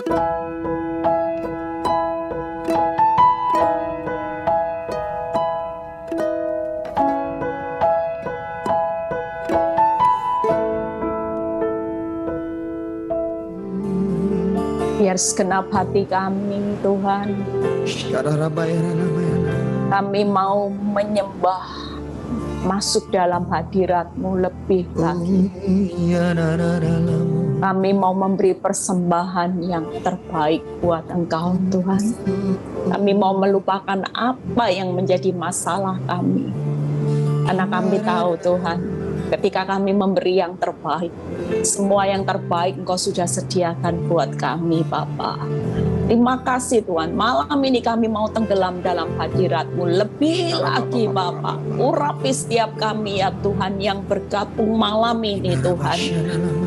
Biar segenap hati kami, Tuhan. Kami mau menyembah, masuk dalam hadirat-Mu lebih lagi. Kami mau memberi persembahan yang terbaik buat Engkau, Tuhan. Kami mau melupakan apa yang menjadi masalah kami. Karena kami tahu, Tuhan, ketika kami memberi yang terbaik, semua yang terbaik Engkau sudah sediakan buat kami, Bapa. Terima kasih, Tuhan. Malam ini kami mau tenggelam dalam hadirat-Mu lebih lagi, Bapa. Urapi setiap kami, ya Tuhan, yang bergabung malam ini, Tuhan.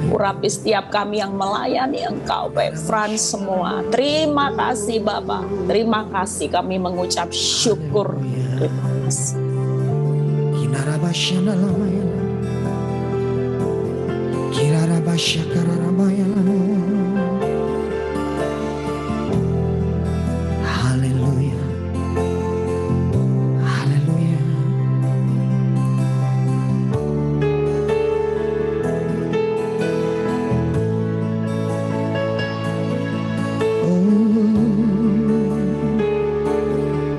Urapi setiap kami yang melayani Engkau, baik Frans semua. Terima kasih, Bapa. Terima kasih, kami mengucap syukur. Terima kasih. Haleluya, haleluya.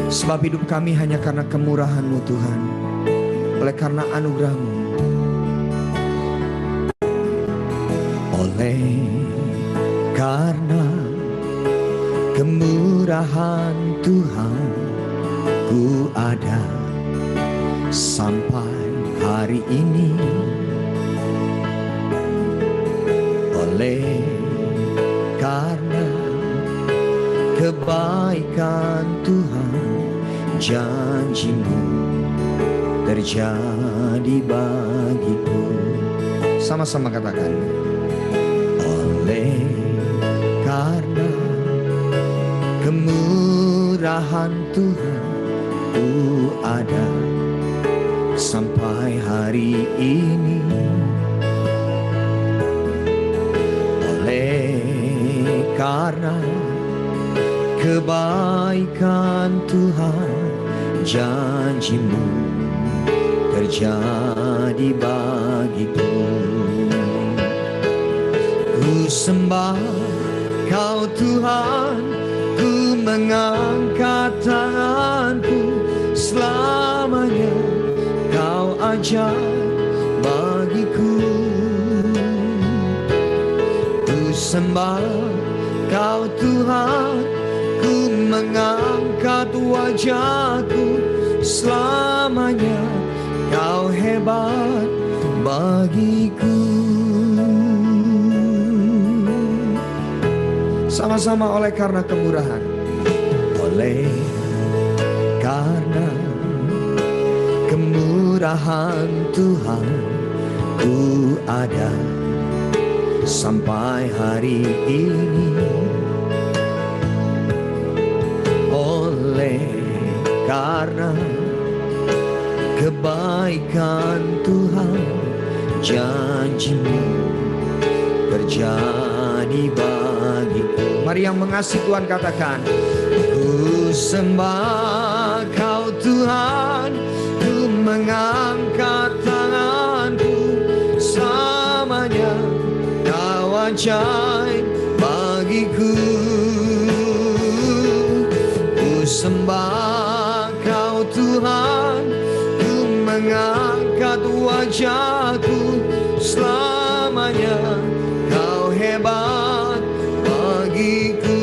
Sebab hidup kami hanya karena kemurahan-Mu, Tuhan. Oleh karena anugerah-Mu, oleh karena kemurahan Tuhan, ku ada sampai hari ini. Oleh karena kebaikan Tuhan, janji-Mu terjadi bagiku. Sama-sama katakan. Oleh karena kemurahan Tuhan, ku ada sampai hari ini. Oleh karena kebaikan Tuhan, janji-Mu terjadi bagiku. Ku sembah Kau Tuhan, ku mengangkat tanganku, selamanya Kau ajaib bagiku. Ku sembah Kau Tuhan, ku mengangkat wajahku, selamanya Kau hebat bagiku. Sama-sama, oleh karena kemurahan. Oleh karena kemurahan Tuhan, ku ada sampai hari ini. Oleh karena kebaikan Tuhan, janji-Mu terjadi bagiku. Mari yang mengasihi Tuhan katakan. Ku sembah Kau Tuhan, ku mengangkat tanganku, selamanya Kau ajaib bagiku. Ku sembah Kau Tuhan, ku mengangkat wajahku, selamanya Kau hebat bagiku.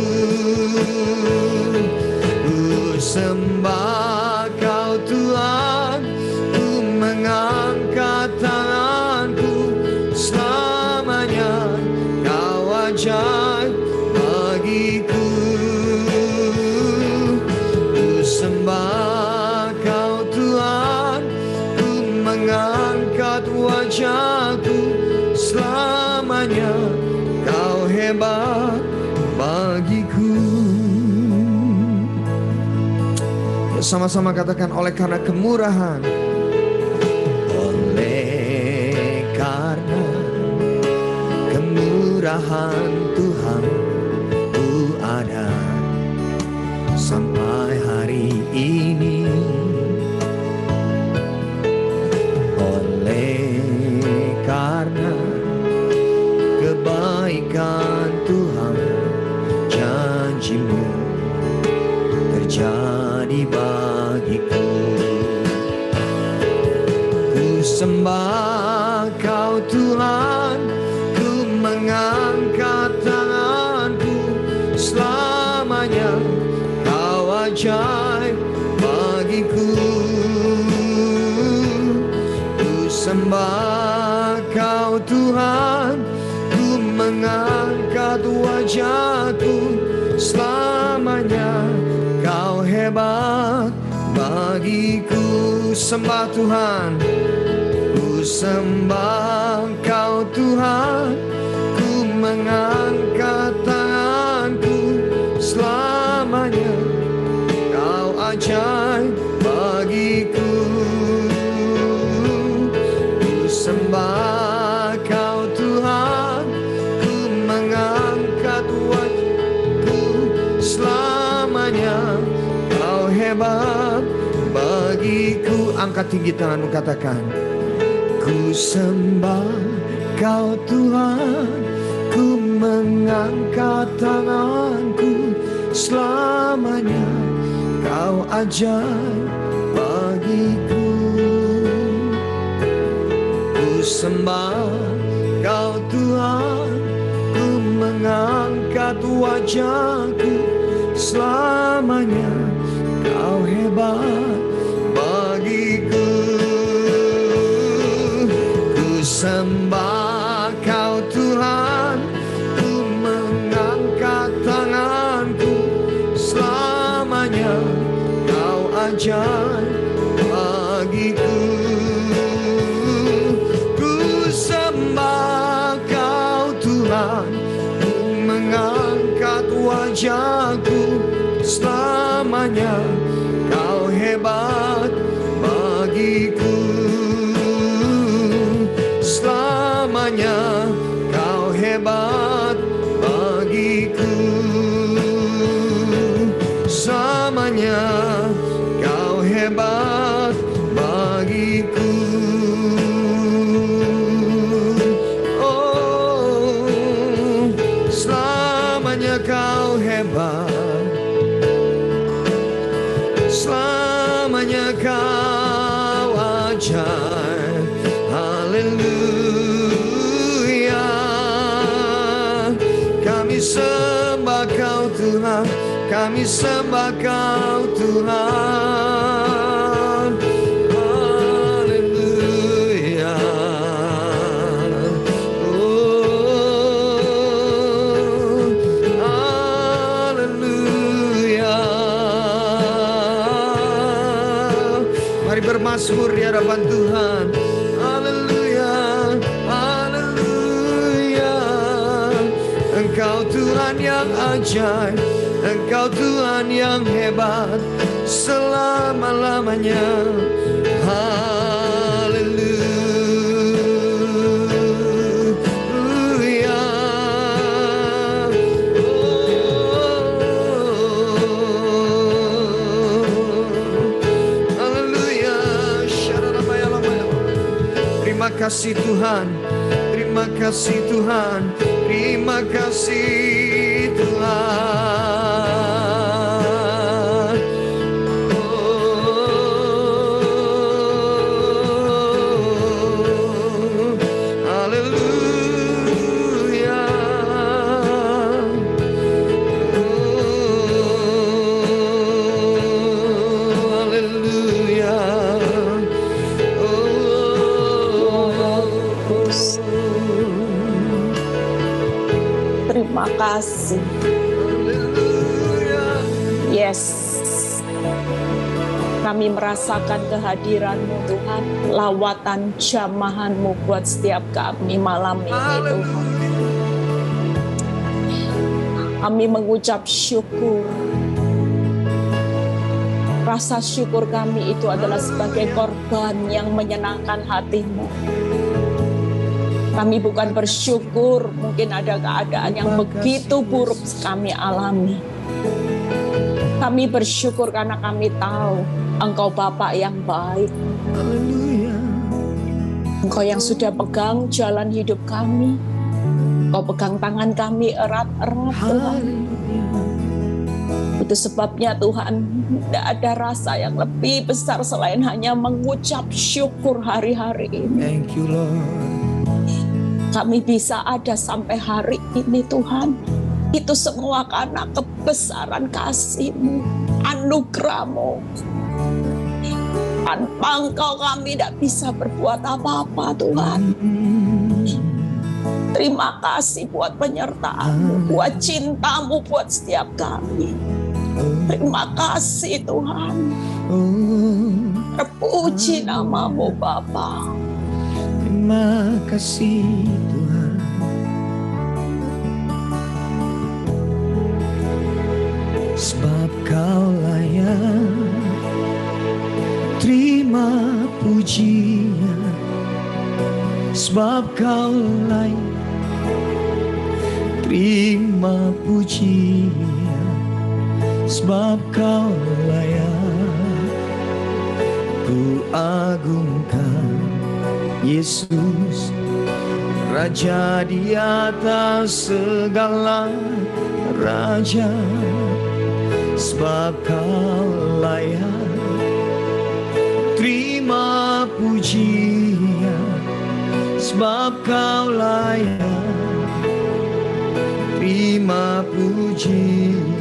Ku sembah Kau Tuhan, ku mengangkat tanganku, selamanya Kau ajaib bagiku. Ku sembah Kau Tuhan, ku mengangkat wajahku, selamanya Kau hebat bagiku. Sama-sama katakan, oleh karena kemurahan. Oleh karena kemurahan Tuhan, ku abadi bagiku. Ku sembah Kau Tuhan, ku mengangkat tanganku selamanya. Kau ajaib bagiku. Ku sembah Kau Tuhan, ku mengangkat wajahku selamanya. Kau hebat bagiku. Sembah Tuhan, ku sembah Kau Tuhan, ku mengangkat tanganku selamanya. Kau ajaib bagiku. Ku sembah Kau Tuhan, ku mengangkat wajahku selamanya. Kau hebat bagiku. Angkat tinggi tanganmu, katakan, ku sembah Kau Tuhan, ku mengangkat tanganku selamanya. Kau ajaib bagiku. Ku sembah Kau Tuhan, ku mengangkat wajahku selamanya. Kau hebat bagiku. Ku sembah Kau Tuhan, ku mengangkat tanganku selamanya. Kau ajaib bagiku. Ku sembah Kau Tuhan, ku mengangkat wajahku selamanya. Kau hebat bagiku. Selamanya Kau hebat bagiku. Selamanya Kau hebat bagiku. Oh, selamanya Kau hebat. Selamanya Kau ajaib. Haleluya. Kami sembah Kau Tuhan, kami sembah Kau Tuhan. Haleluya. Oh, haleluya. Mari bermazmur di hadapan Tuhan. Haleluya, haleluya. Engkau Tuhan yang ajaib, Engkau Tuhan yang hebat selama-lamanya. Haleluya. Haleluya. Terima kasih Tuhan, terima kasih Tuhan, terima kasih Tuhan. Oh, haleluya. Oh, haleluya. Terima kasih. Yes. Kami merasakan kehadiran-Mu Tuhan, lawatan jamahan-Mu buat setiap kami malam ini Tuhan. Kami mengucap syukur. Rasa syukur kami itu adalah sebagai korban yang menyenangkan hati-Mu. Kami bukan bersyukur, mungkin ada keadaan yang begitu buruk kami alami. Kami bersyukur karena kami tahu Engkau Bapa yang baik. Engkau yang sudah pegang jalan hidup kami. Engkau pegang tangan kami erat-erat Tuhan. Itu sebabnya Tuhan, tidak ada rasa yang lebih besar selain hanya mengucap syukur hari-hari ini. Thank you, Lord. Kami bisa ada sampai hari ini Tuhan, itu semua karena kebesaran kasih-Mu, anugerah-Mu. Tanpa Engkau kami tidak bisa berbuat apa-apa Tuhan. Terima kasih buat penyertaan-Mu, buat cinta-Mu buat setiap kami. Terima kasih Tuhan. Terpuji nama-Mu Bapa. Terima kasih Tuhan. Sebab Kau layak terima pujian. Sebab Kau layak terima pujian. Sebab Kau layak, ku agungkan Yesus, Raja di atas segala raja. Sebab Kau layak terima pujian. Sebab Kau layak terima pujian.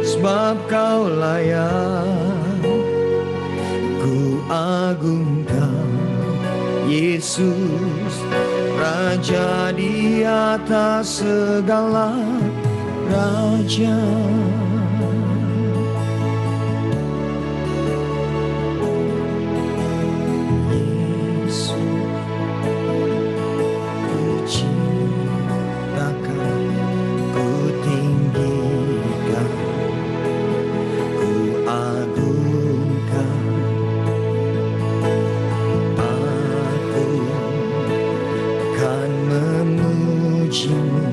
Sebab Kau layak, ku agungkan Yesus, Raja di atas segala raja. Yesus, ku cintakan, ku tinggikan, ku agungkan. Aku kan memuji-Mu,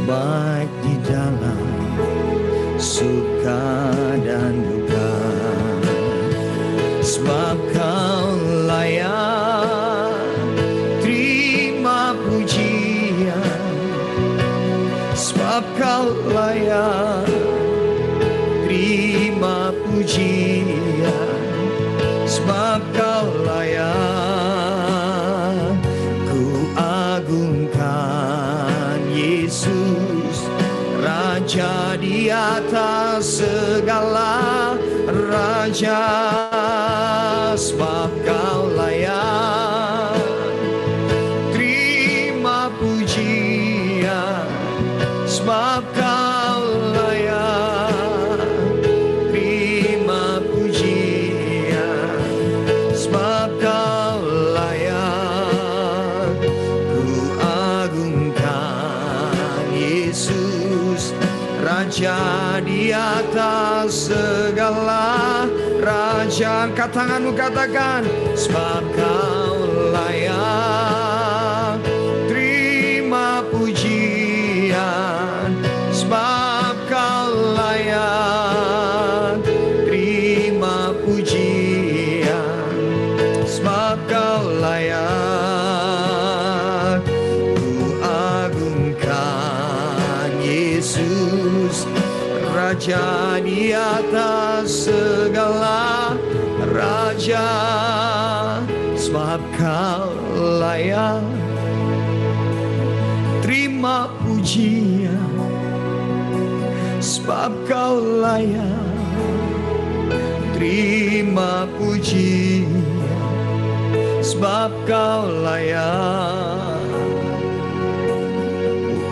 baik di dalam suka dan duka. Sebab Kau layak terima pujian. Sebab Kau layak terima pujian. Sebab Kau layak, ku agungkan Yesus, Raja di atas segala raja. Sebab Kau layak terima pujian. Sebab Kau layak terima pujian. Sebab Kau layak, ku agungkan Yesus, Raja di atas segala raja. Angkat tanganmu, katakan, sebab Kau layak terima pujian. Sebab Kau layak terima pujian. Sebab Kau layak, ku agungkan Yesus, Raja di atas segala raja. Sebab Kau layak terima pujian. Sebab Kau layak terima pujian. Sebab Kau layak, ku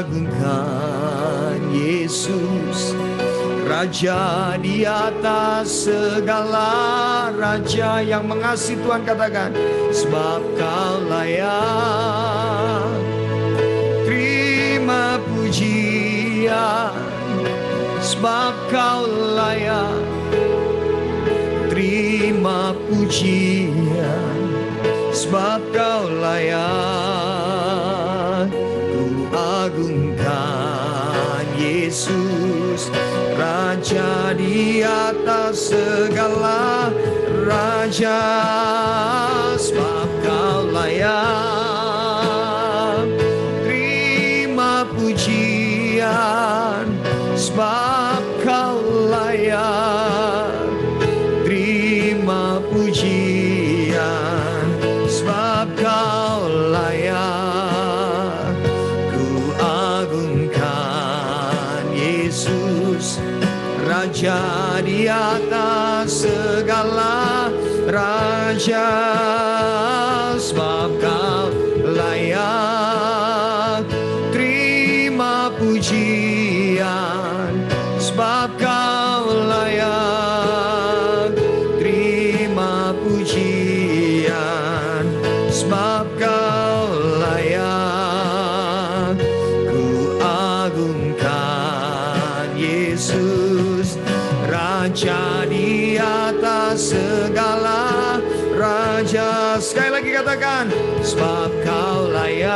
agungkan Yesus, Raja di atas segala raja. Yang mengasihi Tuhan katakan, sebab Kau layak terima pujian. Sebab Kau layak terima pujian. Sebab Kau layak, ku agungkan Yesus, Raja di atas segala raja. Sebab Kau layak terima pujian. sebab Kau layak terima pujian, sebab Kau layak ku agungkan. Yesus Raja di atas segala raja, sebab Kau layak terima pujian, sebab Kau layak terima pujian, sebab Kau layak ku agungkan. Yesus Raja di atas segala raja. Sekali lagi katakan, sebab Kau layak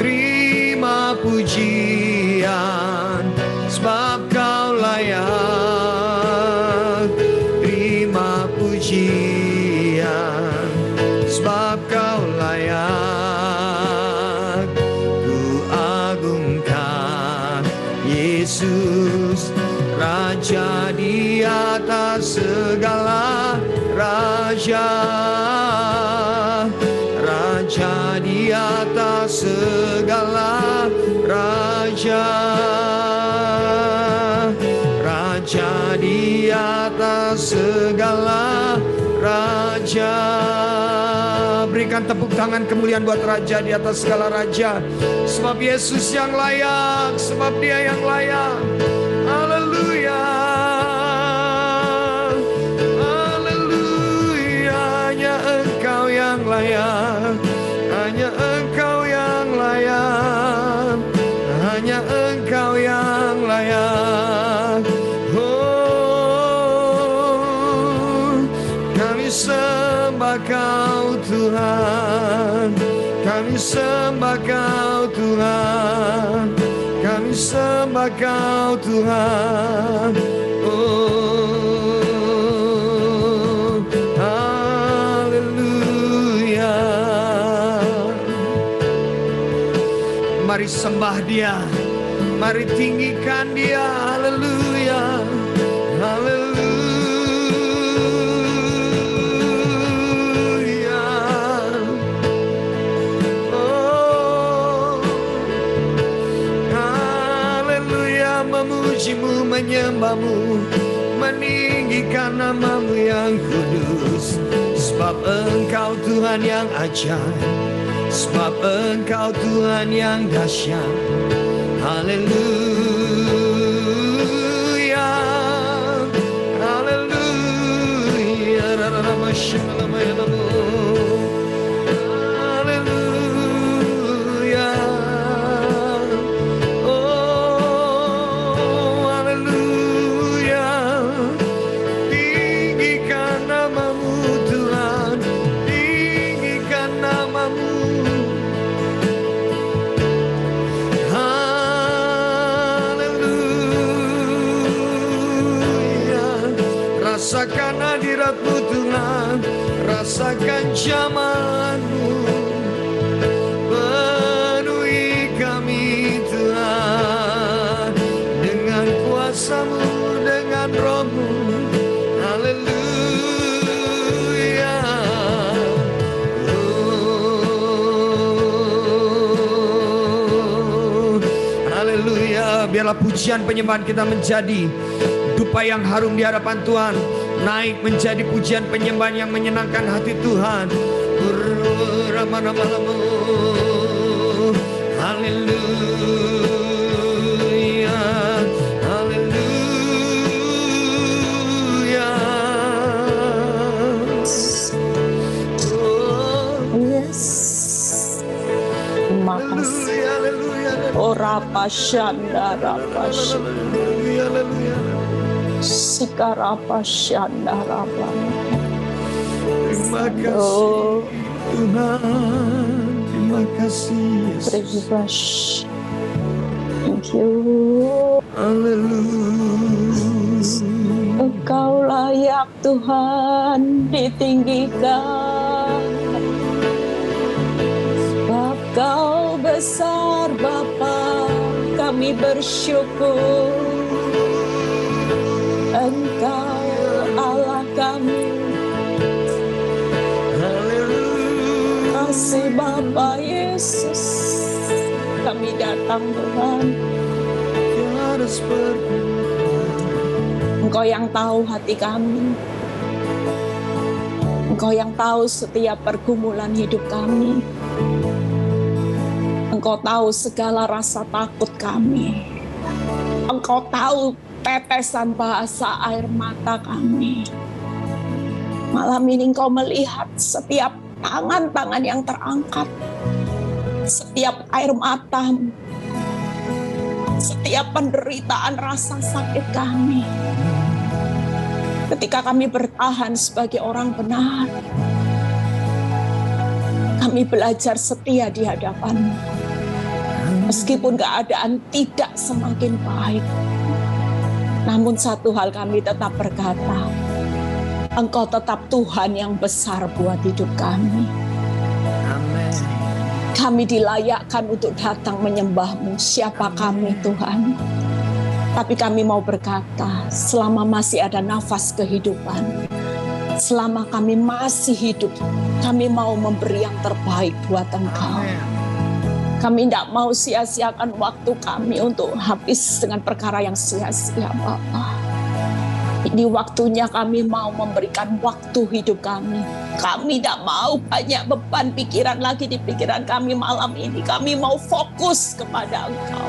terima pujian, sebab Kau layak terima pujian, sebab Kau layak ku agungkan. Yesus Raja di atas segala raja, Raja di atas segala raja, Raja di atas segala raja. Berikan tepuk tangan kemuliaan buat Raja di atas segala raja, sebab Yesus yang layak, sebab Dia yang layak. Haleluya, haleluya. Hanya Engkau yang layak, hanya Engkau yang layak, hanya Engkau yang layak. Oh, kami sembah Kau Tuhan, kami sembah Kau Tuhan, kami sembah Kau Tuhan. Oh, haleluya. Mari sembah Dia, mari tinggikan Dia. Haleluya, haleluya. Oh, haleluya. Memujimu, menyembahmu, meninggikan nama-Mu yang kudus, sebab Engkau Tuhan yang ajaib, sebab Engkau Tuhan yang dahsyat. Haleluya, haleluya. Haleluya. Oh, haleluya. Tinggikan nama-Mu Tuhan, tinggikan nama-Mu. Rasakan hadirat-Mu Tuhan, rasakan jamahan-Mu, penuhi kami Tuhan dengan kuasa-Mu, dengan Roh-Mu. Haleluya. Oh, haleluya. Biarlah pujian penyembahan kita menjadi dupa yang harum di hadapan Tuhan, naik menjadi pujian penyembahan yang menyenangkan hati Tuhan. Haleluya, haleluya. Yes. Terima kasih. Oh, Rapashanda, Rapashanda. Sikarapashanda, Rapashanda. Terima kasih Tuhan, terima kasih Yesus. Thank you. Haleluya. Engkau layak Tuhan ditinggikan, sebab Kau besar Bapa, Kau kami bersyukur. Engkau Allah kami. Kasih Bapa Yesus, kami datang Tuhan. Engkau yang tahu hati kami. Engkau yang tahu setiap pergumulan hidup kami. Engkau tahu segala rasa takut kami. Engkau tahu tetesan bahasa air mata kami. Malam ini Engkau melihat setiap tangan-tangan yang terangkat, setiap air mata, setiap penderitaan rasa sakit kami. Ketika kami bertahan sebagai orang benar, kami belajar setia di hadapan-Mu. Meskipun keadaan tidak semakin baik, namun satu hal kami tetap berkata, Engkau tetap Tuhan yang besar buat hidup kami. Amin. Kami dilayakkan untuk datang menyembah-Mu. Siapa kami Tuhan? Tapi kami mau berkata, selama masih ada nafas kehidupan, selama kami masih hidup, kami mau memberi yang terbaik buat Engkau. Kami tidak mau sia-siakan waktu kami untuk habis dengan perkara yang sia-sia, Bapa. Ini waktunya kami mau memberikan waktu hidup kami. Kami tidak mau banyak beban pikiran lagi di pikiran kami malam ini. Kami mau fokus kepada Engkau.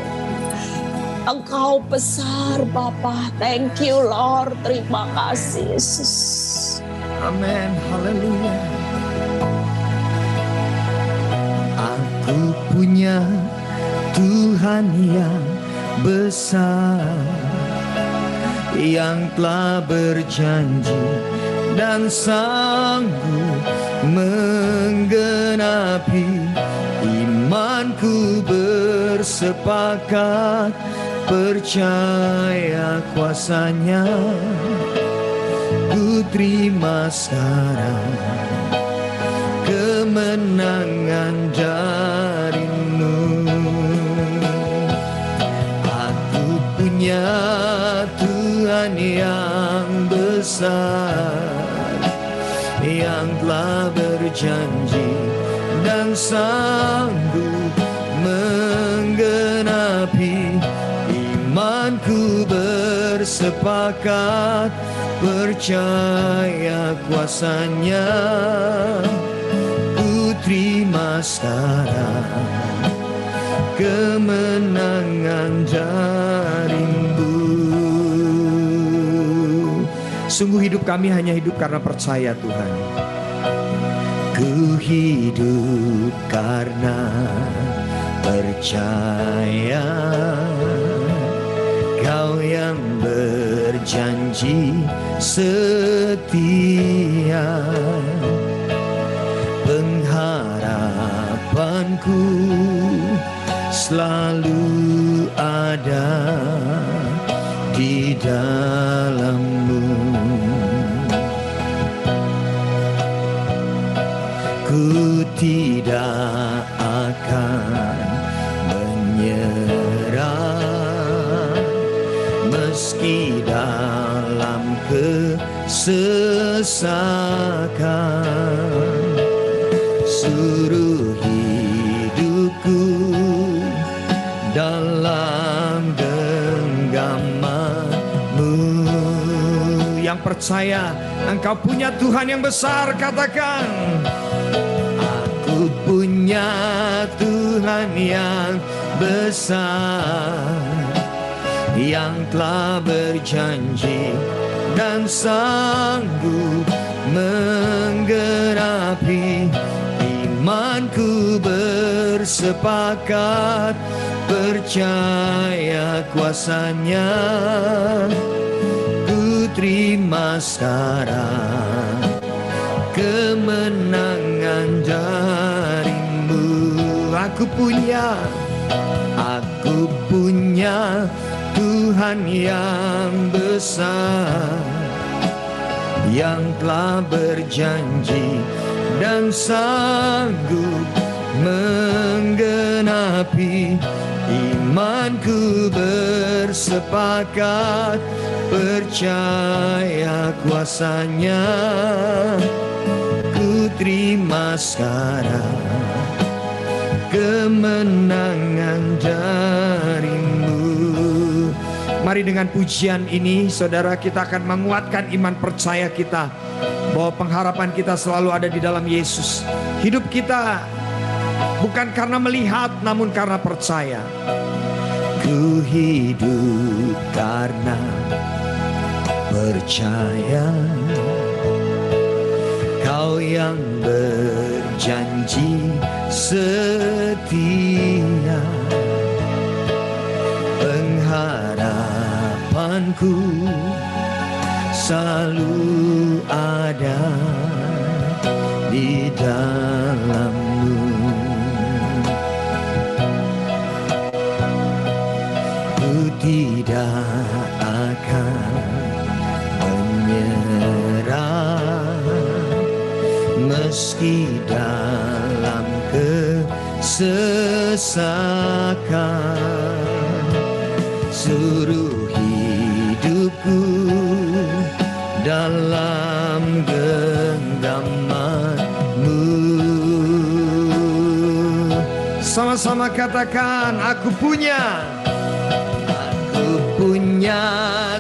Engkau besar Bapa. Thank you Lord. Terima kasih Yesus. Amin. Haleluya. Aku punya Tuhan yang besar, yang telah berjanji dan sanggup menggenapi. Imanku bersepakat percaya kuasa-Nya. Ku terima sekarang kemenangan dari-Mu. Aku punya Tuhan yang besar, yang telah berjanji dan sanggup menggenapi. Imanku bersepakat percaya kuasa-Nya. Ku terima sekarang kemenangan dari-Mu. Sungguh hidup kami hanya hidup karena percaya Tuhan. Ku hidup karena percaya. Kau yang berjanji setia. Pengharapanku selalu ada di dalam-Mu. Ku tidak akan menyerah meski dalam kesesakan. Suruh hidupku dalam genggaman-Mu. Yang percaya Engkau punya Tuhan yang besar, katakan, aku punya Tuhan yang besar, yang telah berjanji dan sanggup menggenapi. Imanku bersepakat percaya kuasa-Nya. Ku terima sekarang kemenangan dari-Mu. Aku punya Tuhan yang besar, yang telah berjanji dan sanggup menggenapi. Imanku bersepakat, percaya kuasanya. Ku terima sekarang kemenangan darimu. Mari dengan pujian ini saudara, kita akan menguatkan iman percaya kita bahwa pengharapan kita selalu ada di dalam Yesus. Hidup kita bukan karena melihat, namun karena percaya. Ku hidup karena percaya, Kau yang berjanji setia. Pengharapanku selalu ada di dalam-Mu. Ku tidak akan menyerah, meski dalam kesesakan. Suruh hidupku dalam genggaman-Mu. Sama-sama katakan, aku punya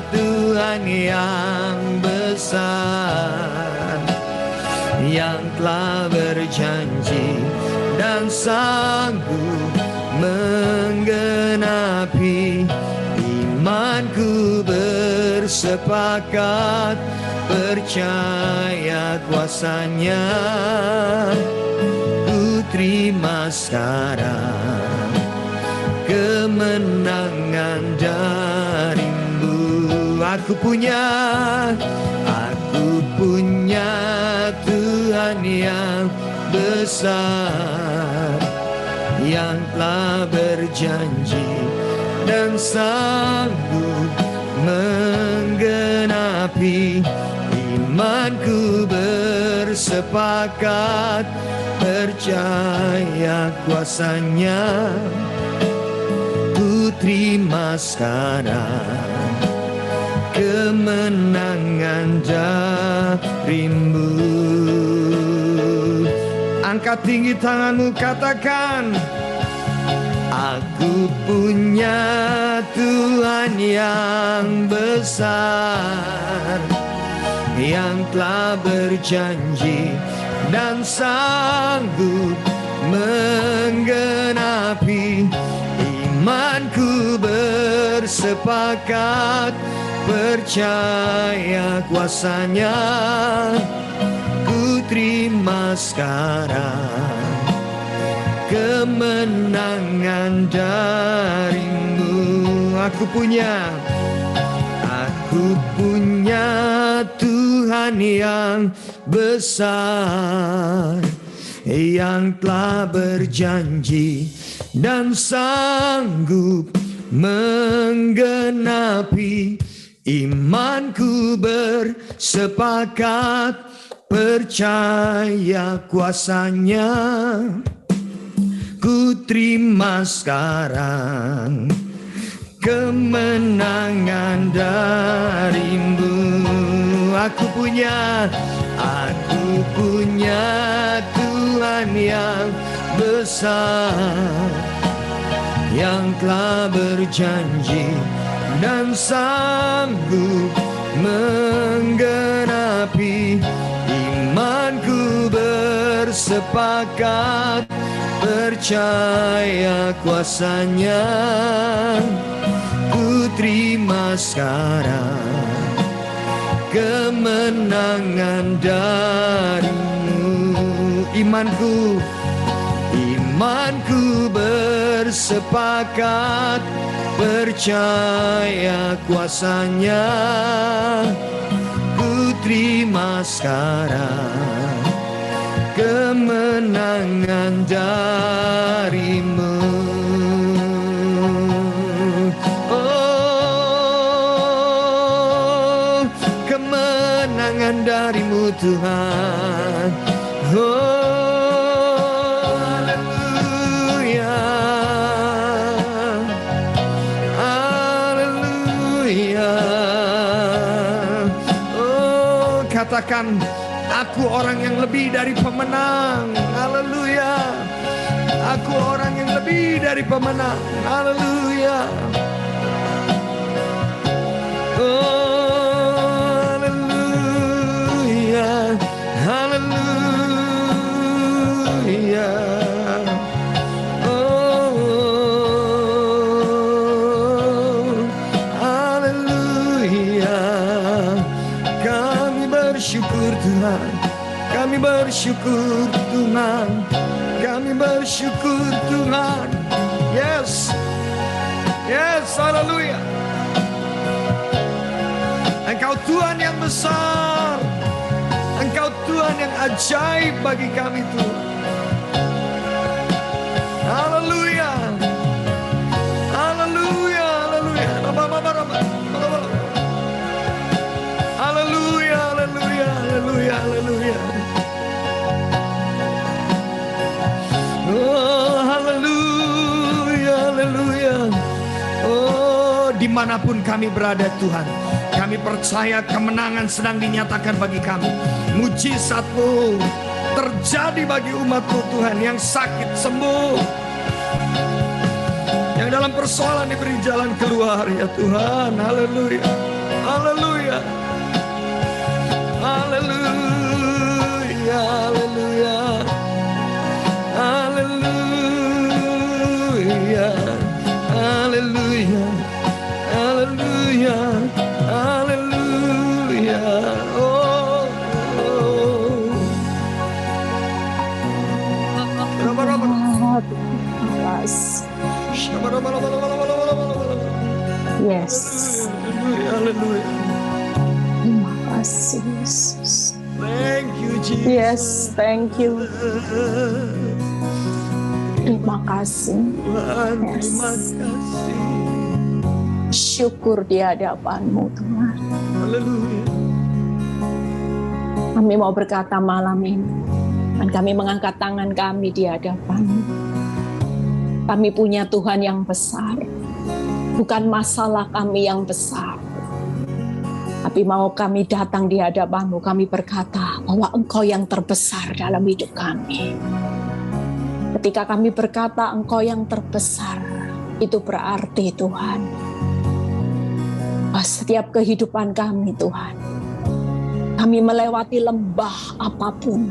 Tuhan yang besar, yang telah berjanji dan sanggup menggenapi. Imanku bersepakat, percaya kuasanya. Ku terima sekarang kemenangan darimu. Aku punya Tuhan yang besar, yang telah berjanji dan sanggup menggenapi. Imanku bersepakat, percaya kuasanya. Ku terima sekarang kemenangan darimu. Angkat tinggi tanganmu, katakan, aku punya Tuhan yang besar, yang telah berjanji dan sanggup menggenapi. Imanku bersepakat, percaya kuasanya. Ku terima sekarang kemenangan darimu. Aku punya Tuhan yang besar, yang telah berjanji dan sanggup menggenapi. Imanku bersepakat, percaya kuasanya. Ku terima sekarang kemenangan darimu. Aku punya Tuhan yang besar, yang telah berjanji dan sanggup menggenapi. Imanku bersepakat, percaya kuasanya. Ku terima sekarang kemenangan darimu. Imanku bersepakat, percaya kuasanya. Ku terima sekarang kemenangan darimu. Oh, kemenangan darimu Tuhan. Oh, haleluya. menyatakan, aku orang yang lebih dari pemenang. Haleluya. Aku orang yang lebih dari pemenang. Haleluya. Oh, haleluya. Haleluya. Oh, haleluya. Kami bersyukur Tuhan. Kami bersyukur Tuhan. Kami bersyukur Tuhan. Yes. Yes, haleluya. Engkau Tuhan yang besar. Engkau Tuhan yang ajaib bagi kami Tuhan. Haleluya. Haleluya. Haleluya. Haleluya. Haleluya. Haleluya. Haleluya. Oh, haleluya, haleluya. Oh, dimanapun kami berada Tuhan, kami percaya kemenangan sedang dinyatakan bagi kami. Mujizat-Mu terjadi bagi umat-Mu Tuhan, yang sakit sembuh, yang dalam persoalan diberi jalan keluar ya Tuhan. Haleluya, haleluya, haleluya, haleluya. Haleluya, haleluya, haleluya, haleluya. Oh, Yes. Haleluya. Terima kasih Yesus. Thank you Jesus. Yes, thank you. Terima kasih. Tuhan, Yes. terima kasih. Syukur di hadapan-Mu Tuhan. Haleluya. Kami mau berkata malam ini, dan kami mengangkat tangan kami di hadapan-Mu. Kami punya Tuhan yang besar. Bukan masalah kami yang besar. Tapi mau kami datang di hadapan-Mu, kami berkata bahwa Engkau yang terbesar dalam hidup kami. Ketika kami berkata Engkau yang terbesar, itu berarti Tuhan, setiap kehidupan kami Tuhan, kami melewati lembah apapun,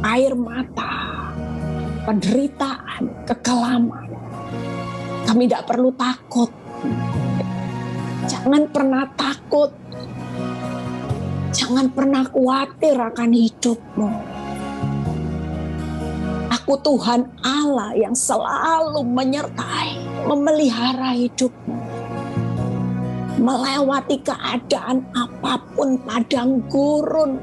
air mata, penderitaan, kekelaman, kami tidak perlu takut. Jangan pernah takut. Jangan pernah khawatir akan hidupmu. Aku Tuhan Allah yang selalu menyertai, memelihara hidupmu. Melewati keadaan apapun, padang gurun.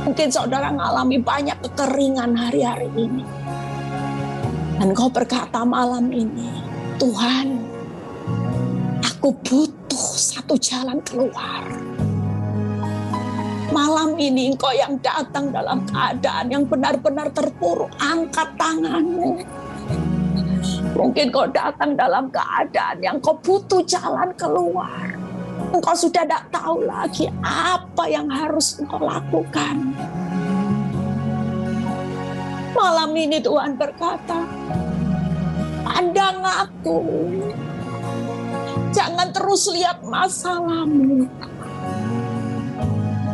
Mungkin saudara mengalami banyak kekeringan hari-hari ini. Dan kau berkata malam ini, Tuhan, aku butuh satu jalan keluar. Malam ini Engkau yang datang dalam keadaan yang benar-benar terpuruk, angkat tanganmu. Mungkin kau datang dalam keadaan yang kau butuh jalan keluar. Engkau sudah tidak tahu lagi apa yang harus engkau lakukan. Malam ini Tuhan berkata, pandang aku. Jangan terus lihat masalahmu.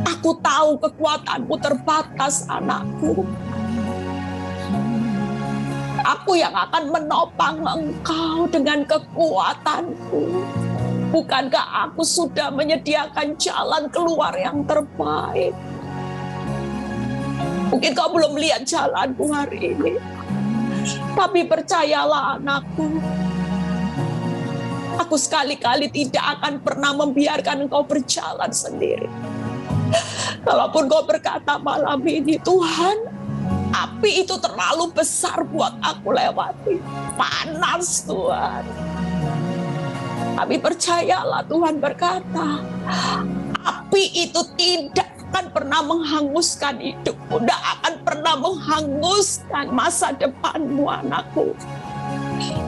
Aku tahu kekuatanmu terbatas, anakku. Aku yang akan menopang engkau dengan kekuatanku. Bukankah aku sudah menyediakan jalan keluar yang terbaik? Mungkin kau belum lihat jalanku hari ini. Tapi percayalah anakku. Aku sekali-kali tidak akan pernah membiarkan engkau berjalan sendiri. Kalaupun kau berkata malam ini, Tuhan, api itu terlalu besar buat aku lewati. Panas Tuhan. Tapi percayalah Tuhan berkata, api itu tidak akan pernah menghanguskan hidupmu. Tidak akan pernah menghanguskan masa depanmu anakku.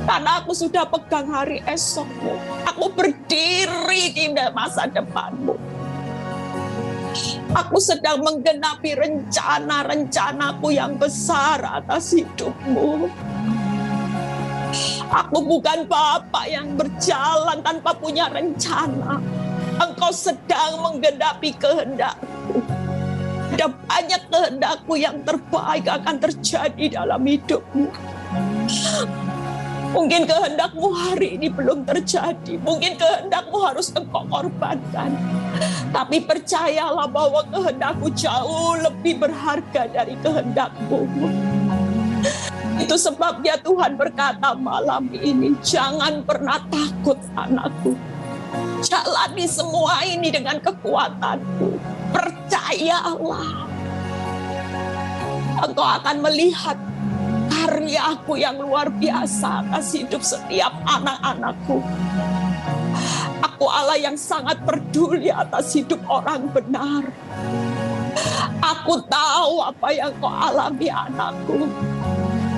Karena aku sudah pegang hari esokmu. Aku berdiri di masa depanmu. Aku sedang menggenapi rencana-rencanaku yang besar atas hidupmu. Aku bukan Bapa yang berjalan tanpa punya rencana. Engkau sedang menggenapi kehendakku. Ada banyak kehendakku yang terbaik akan terjadi dalam hidupmu. Mungkin kehendakmu hari ini belum terjadi. Mungkin kehendakmu harus engkau korbankan. Tapi percayalah bahwa kehendakku jauh lebih berharga dari kehendakmu. Itu sebabnya Tuhan berkata malam ini, jangan pernah takut anakku. Jalani semua ini dengan kekuatanku. Percayalah. Engkau akan melihat karyaku yang luar biasa atas hidup setiap anak-anakku. Aku Allah yang sangat peduli atas hidup orang benar. Aku tahu apa yang kau alami anakku.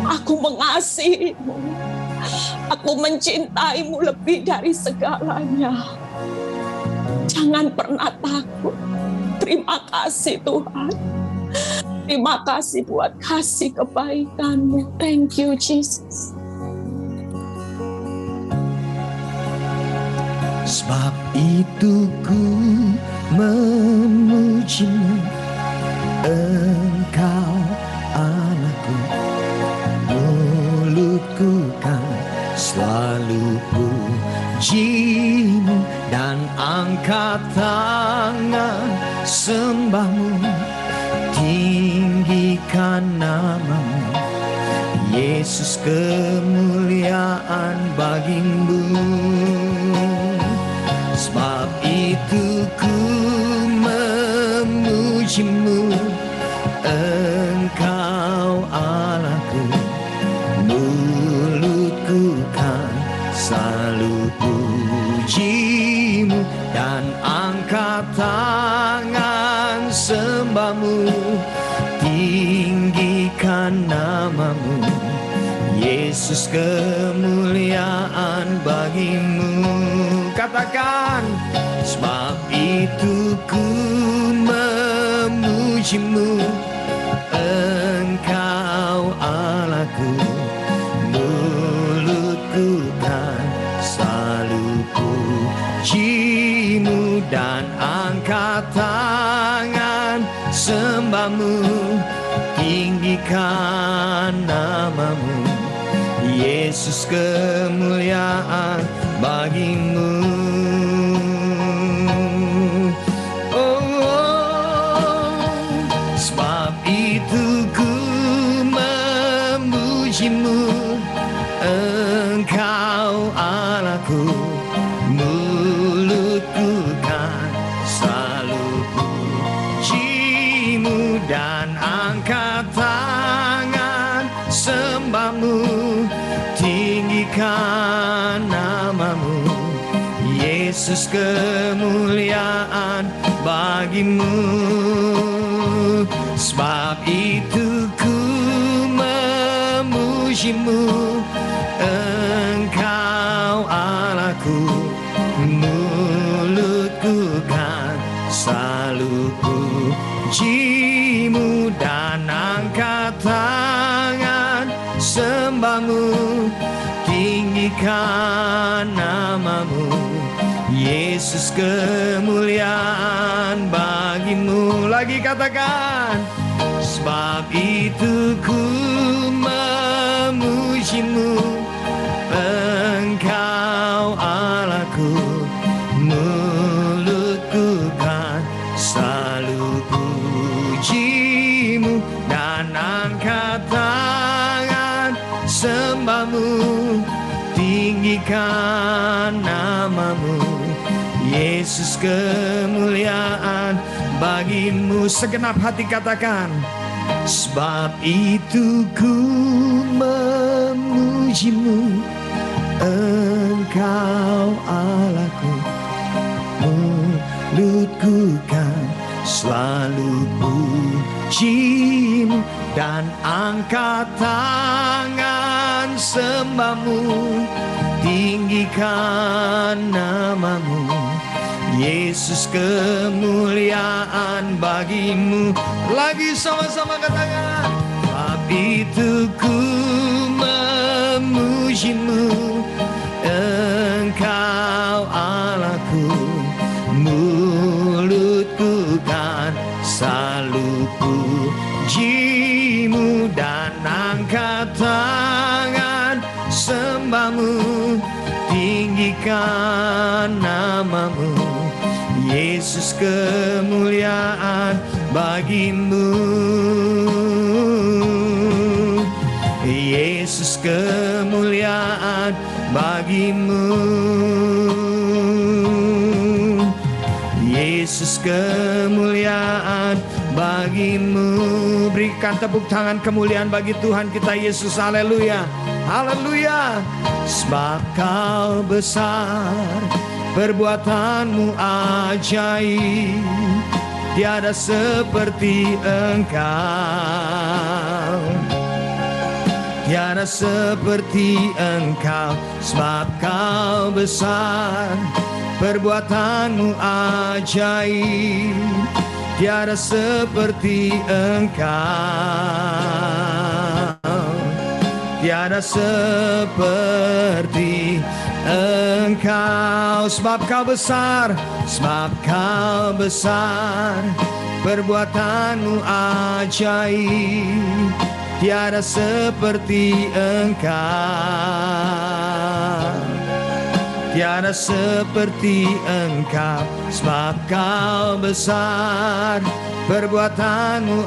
Aku mengasihimu. Aku mencintaimu lebih dari segalanya. Jangan pernah takut. Terima kasih Tuhan. Terima kasih buat kasih kebaikan-Mu. Thank you Jesus. Sebab itu ku memuji-Mu, Engkau anakku. Mulutku kan selalu puji-Mu dan angkat tangan sembah-Mu. Tinggikan nama-Mu, Yesus, kemuliaan bagi-Mu. Sebab itu ku memuji-Mu, Engkau Allahku. Mulutku kan selalu puji-Mu dan angkat tangan sembah-Mu. Tinggikan nama-Mu, Yesus, kemuliaan bagi-Mu. Katakan, sebab itu ku memuji-Mu, Engkau Allahku. Mulutku kan selalu puji-Mu dan angkat tangan sembah-Mu. Tinggikan nama-Mu, Yesus, kemuliaan bagi-Mu. Sebab itu ku memuji-Mu, Engkau Allahku. Mulutku kan selalu puji-Mu dan angkat tangan sembah-Mu. Tinggikan nama-Mu, Yesus, kemuliaan bagi-Mu. Sebab itu ku memuji-Mu, Engkau Allahku. Mulutku kan selalu puji-Mu dan angkat tangan sembah-Mu. Tinggikan nama-Mu, Yesus, kemuliaan bagi-Mu. Lagi katakan, sebab itu ku memuji-Mu, Engkau Allahku. Mulutku kan selalu puji-Mu dan angkat tangan sembah-Mu. Tinggikan nama-Mu, Yesus, kemuliaan bagi-Mu. Segenap hati katakan, sebab itu ku memuji-Mu, Engkau Allahku. Mulutku kan selalu puji-Mu dan angkat tangan sembah-Mu. Tinggikan nama-Mu, Yesus, kemuliaan bagimu. Lagi sama-sama katakan. Sebab itu ku memujimu, Engkau Allahku. Mulutku kan selalu pujimu, dan angkat tangan sembahmu, tinggikan namamu. Yesus, kemuliaan bagimu. Yesus, kemuliaan bagimu. Yesus, kemuliaan bagimu. Berikan tepuk tangan kemuliaan bagi Tuhan kita Yesus. Haleluya, haleluya. Sebab Kau besar, perbuatanmu ajaib, tiada seperti Engkau, tiada seperti Engkau. Sebab Kau besar, perbuatanmu ajaib, tiada seperti Engkau, tiada seperti Engkau. Sebab Kau besar, sebab Kau besar, perbuatanmu ajaib, tiada seperti Engkau, tiada seperti Engkau. Sebab Kau besar, perbuatanmu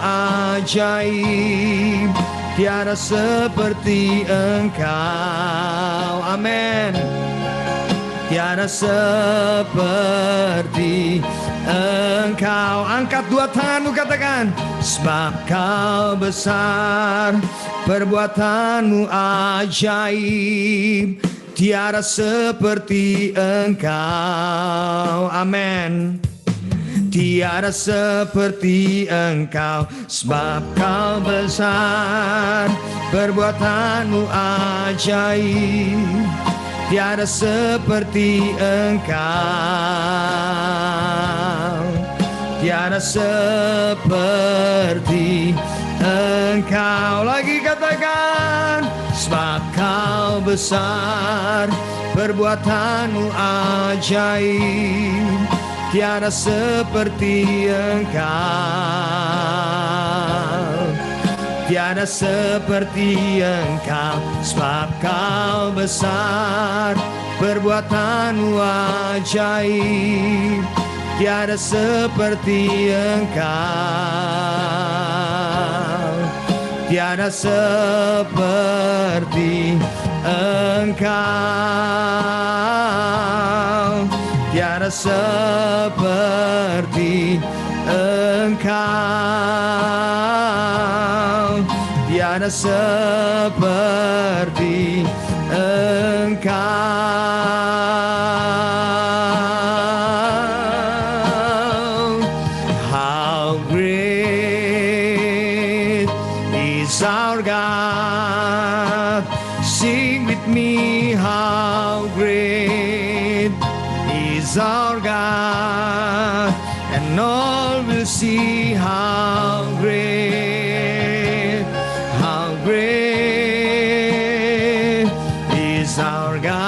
ajaib, tiada seperti Engkau. Amin. Tiada seperti Engkau. Angkat dua tanganmu, katakan. Sebab Kau besar, perbuatanmu ajaib, tiada seperti Engkau. Amin. Tiada seperti Engkau. Sebab Kau besar, perbuatanmu ajaib, tiada seperti Engkau, tiada seperti Engkau. Lagi katakan. Sebab Kau besar, perbuatanmu ajaib, tiada seperti Engkau, tiada seperti Engkau. Sebab Kau besar, perbuatanmu ajaib, tiada seperti Engkau, tiada seperti Engkau, tiada seperti Engkau, tiada seperti Engkau. How great is our God. Sing with me, how great is our God, and all will see how great is our God.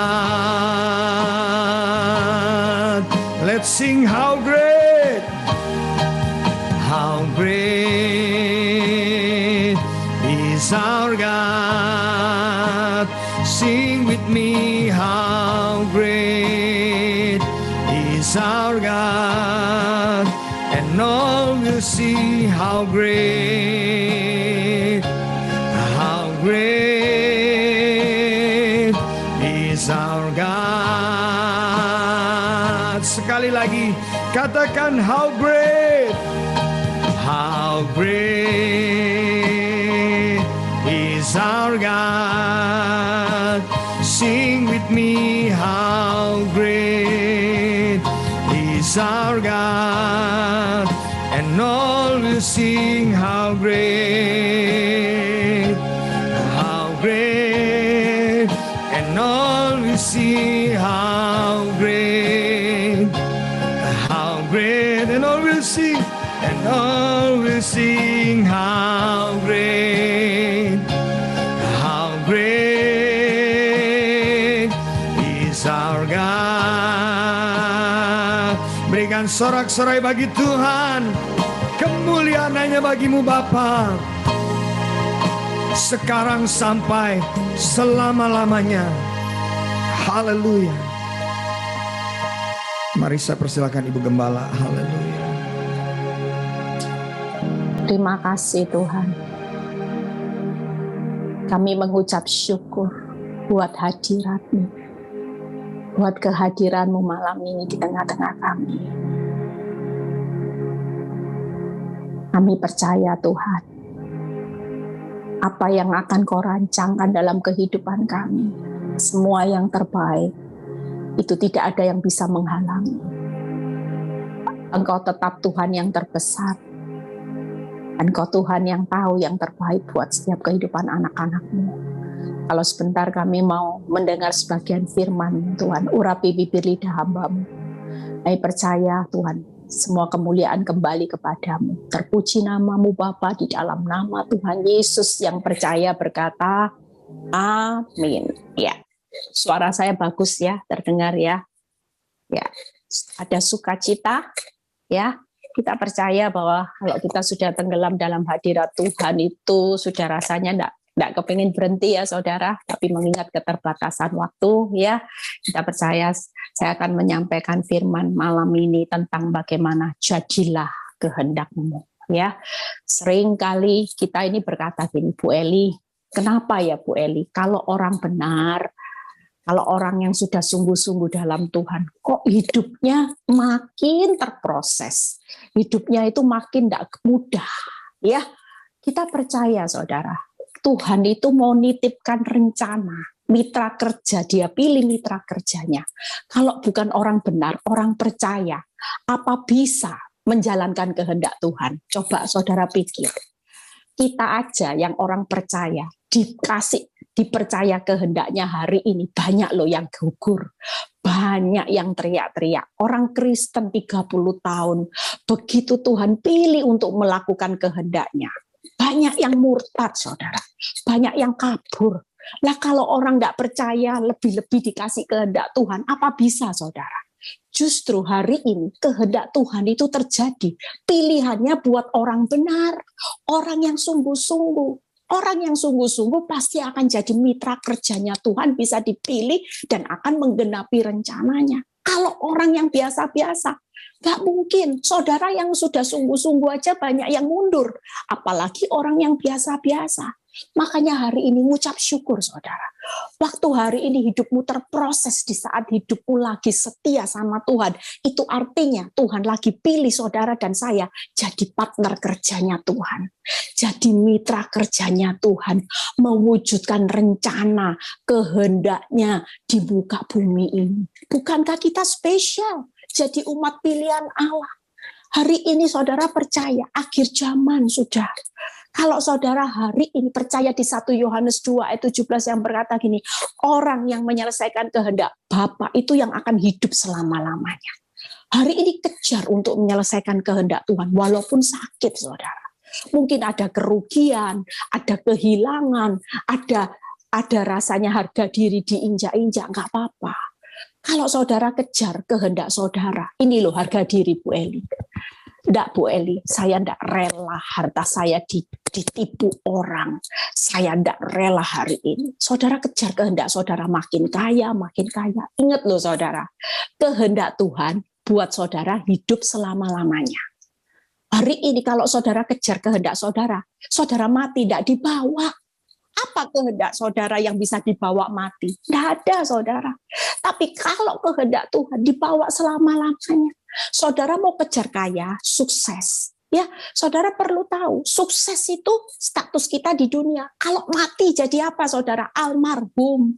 Let's sing how great is our God. Sing with me, how great is our God, and all will see how great is our God. Sekali lagi, katakan how great is our God. Sing with me, how great is our God, and all will sing how great, and all will see how great Berikan sorak-sorai bagi Tuhan. Kemuliaan hanya bagimu Bapa. Sekarang sampai selama-lamanya. Haleluya. Mari saya persilakan Ibu Gembala. Haleluya. Terima kasih Tuhan. Kami mengucap syukur buat hadirat-Mu, buat kehadiran-Mu malam ini di tengah-tengah kami. Kami percaya Tuhan, apa yang akan Kau rancangkan dalam kehidupan kami, semua yang terbaik, itu tidak ada yang bisa menghalangi. Engkau tetap Tuhan yang terbesar. Engkau Tuhan yang tahu yang terbaik buat setiap kehidupan anak-anak-Mu. Kalau sebentar kami mau mendengar sebagian firman Tuhan, urapi bibir lidah hamba-Mu. Kami percaya Tuhan, semua kemuliaan kembali kepadamu. Terpuji namamu Bapa, di dalam nama Tuhan Yesus yang percaya berkata, amin. Ya, suara saya bagus ya, terdengar ya. Ya, ada sukacita ya. Kita percaya bahwa kalau kita sudah tenggelam dalam hadirat Tuhan itu sudah rasanya enggak kepingin berhenti ya saudara, tapi mengingat keterbatasan waktu ya, kita percaya saya akan menyampaikan firman malam ini tentang bagaimana jadilah kehendak-Mu ya. Sering kali kita ini berkata gini, Bu Eli, kenapa ya Bu Eli, kalau orang benar, kalau orang yang sudah sungguh-sungguh dalam Tuhan, kok hidupnya makin terproses, hidupnya itu makin tidak mudah, ya. Kita percaya, saudara, Tuhan itu mau nitipkan rencana, mitra kerja, Dia pilih mitra kerjanya. Kalau bukan orang benar, orang percaya, apa bisa menjalankan kehendak Tuhan? Coba saudara pikir, kita aja yang orang percaya, dipercaya kehendaknya hari ini, banyak loh yang gugur, banyak yang teriak-teriak. Orang Kristen 30 tahun, begitu Tuhan pilih untuk melakukan kehendaknya, banyak yang murtad saudara, banyak yang kabur. Lah kalau orang nggak percaya, lebih-lebih dikasih kehendak Tuhan, apa bisa saudara? Justru hari ini kehendak Tuhan itu terjadi, pilihannya buat orang benar, orang yang sungguh-sungguh. Orang yang sungguh-sungguh pasti akan jadi mitra kerjanya Tuhan, bisa dipilih dan akan menggenapi rencananya. Kalau orang yang biasa-biasa, nggak mungkin. Saudara yang sudah sungguh-sungguh aja banyak yang mundur, apalagi orang yang biasa-biasa. Makanya hari ini ngucap syukur saudara. Waktu hari ini hidupmu terproses di saat hidupmu lagi setia sama Tuhan. Itu artinya Tuhan lagi pilih saudara dan saya jadi partner kerjanya Tuhan. Jadi mitra kerjanya Tuhan. Mewujudkan rencana kehendaknya di muka bumi ini. Bukankah kita spesial? Jadi umat pilihan Allah. Hari ini saudara percaya akhir zaman sudah. Kalau saudara hari ini percaya di 1 Yohanes 2 ayat 17 yang berkata gini, orang yang menyelesaikan kehendak Bapa itu yang akan hidup selama-lamanya. Hari ini kejar untuk menyelesaikan kehendak Tuhan walaupun sakit saudara. Mungkin ada kerugian, ada kehilangan, ada rasanya harga diri diinjak-injak, nggak apa-apa. Kalau saudara kejar kehendak saudara, ini loh harga diri Bu Eli. Enggak Bu Eli, saya enggak rela harta saya ditipu orang. Saya enggak rela hari ini. Saudara kejar kehendak saudara makin kaya, makin kaya. Ingat loh saudara, kehendak Tuhan buat saudara hidup selama-lamanya. Hari ini kalau saudara kejar kehendak saudara, saudara mati enggak dibawa. Apa kehendak saudara yang bisa dibawa mati? Tidak ada saudara. Tapi kalau kehendak Tuhan dibawa selama-lamanya. Saudara mau kejar kaya, sukses. Ya, saudara perlu tahu, sukses itu status kita di dunia. Kalau mati jadi apa saudara? Almarhum.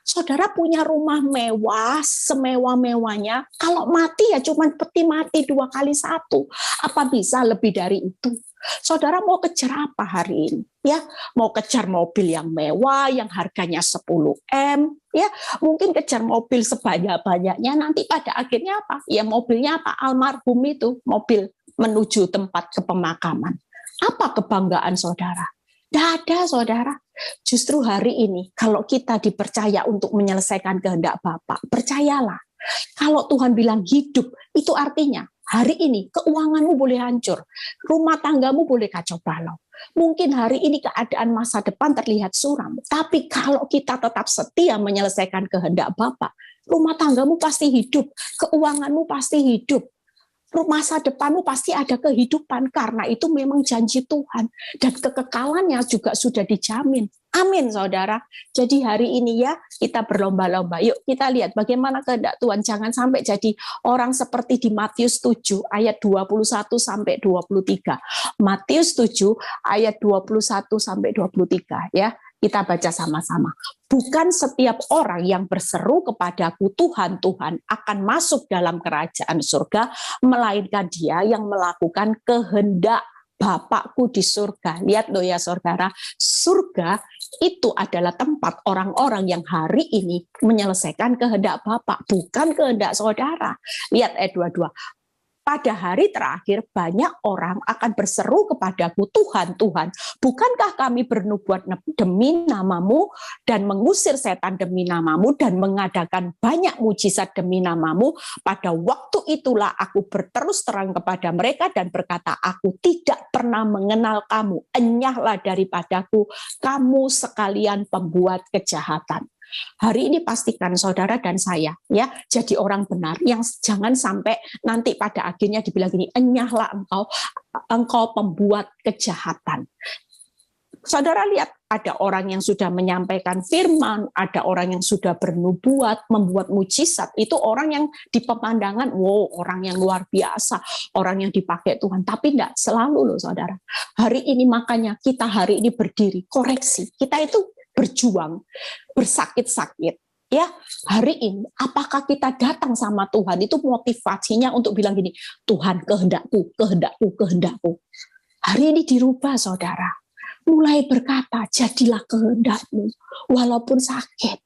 Saudara punya rumah mewah, semewah-mewahnya. Kalau mati ya cuma peti mati 2 kali 1. Apa bisa lebih dari itu? Saudara mau kejar apa hari ini? Ya, mau kejar mobil yang mewah, yang harganya 10M, ya, mungkin kejar mobil sebanyak-banyaknya, nanti pada akhirnya apa? Ya mobilnya apa? Almarhum itu, mobil menuju tempat kepemakaman. Apa kebanggaan saudara? Tidak ada saudara. Justru hari ini, kalau kita dipercaya untuk menyelesaikan kehendak Bapa, percayalah, Kalau Tuhan bilang hidup, itu artinya hari ini keuanganmu boleh hancur, rumah tanggamu boleh kacau balau. Mungkin hari ini keadaan masa depan terlihat suram, tapi kalau kita tetap setia menyelesaikan kehendak Bapa, rumah tanggamu pasti hidup, keuanganmu pasti hidup, masa depanmu pasti ada kehidupan, karena itu memang janji Tuhan, dan kekekalannya juga sudah dijamin. Amin, saudara. Jadi hari ini ya, kita berlomba-lomba. Yuk kita lihat bagaimana kehendak Tuhan. Jangan sampai jadi orang seperti di Matius 7 ayat 21 sampai 23. Matius 7 ayat 21 sampai 23 ya. Kita baca sama-sama. Bukan setiap orang yang berseru kepadaku Tuhan, Tuhan akan masuk dalam kerajaan surga, melainkan dia yang melakukan kehendak Bapakku di surga. Lihat loh ya saudara, surga itu adalah tempat orang-orang yang hari ini menyelesaikan kehendak Bapak, bukan kehendak saudara. Lihat ayat 22. Pada hari terakhir banyak orang akan berseru kepadaku, Tuhan, Tuhan, bukankah kami bernubuat demi namamu dan mengusir setan demi namamu dan mengadakan banyak mujizat demi namamu? Pada waktu itulah aku berterus terang kepada mereka dan berkata, aku tidak pernah mengenal kamu, enyahlah daripadaku, kamu sekalian pembuat kejahatan. Hari ini pastikan saudara dan saya ya jadi orang benar, yang jangan sampai nanti pada akhirnya dibilang gini, enyahlah engkau pembuat kejahatan. Saudara lihat, ada orang yang sudah menyampaikan firman, ada orang yang sudah bernubuat, membuat mujizat. Itu orang yang di pemandangan, wow, orang yang luar biasa, orang yang dipakai Tuhan. Tapi tidak selalu loh saudara. Hari ini makanya kita hari ini berdiri, koreksi. Kita itu berjuang, bersakit-sakit. Ya, hari ini apakah kita datang sama Tuhan itu motivasinya untuk bilang gini, Tuhan kehendakku, kehendakku, kehendakku. Hari ini dirubah saudara. Mulai berkata, jadilah kehendakmu walaupun sakit.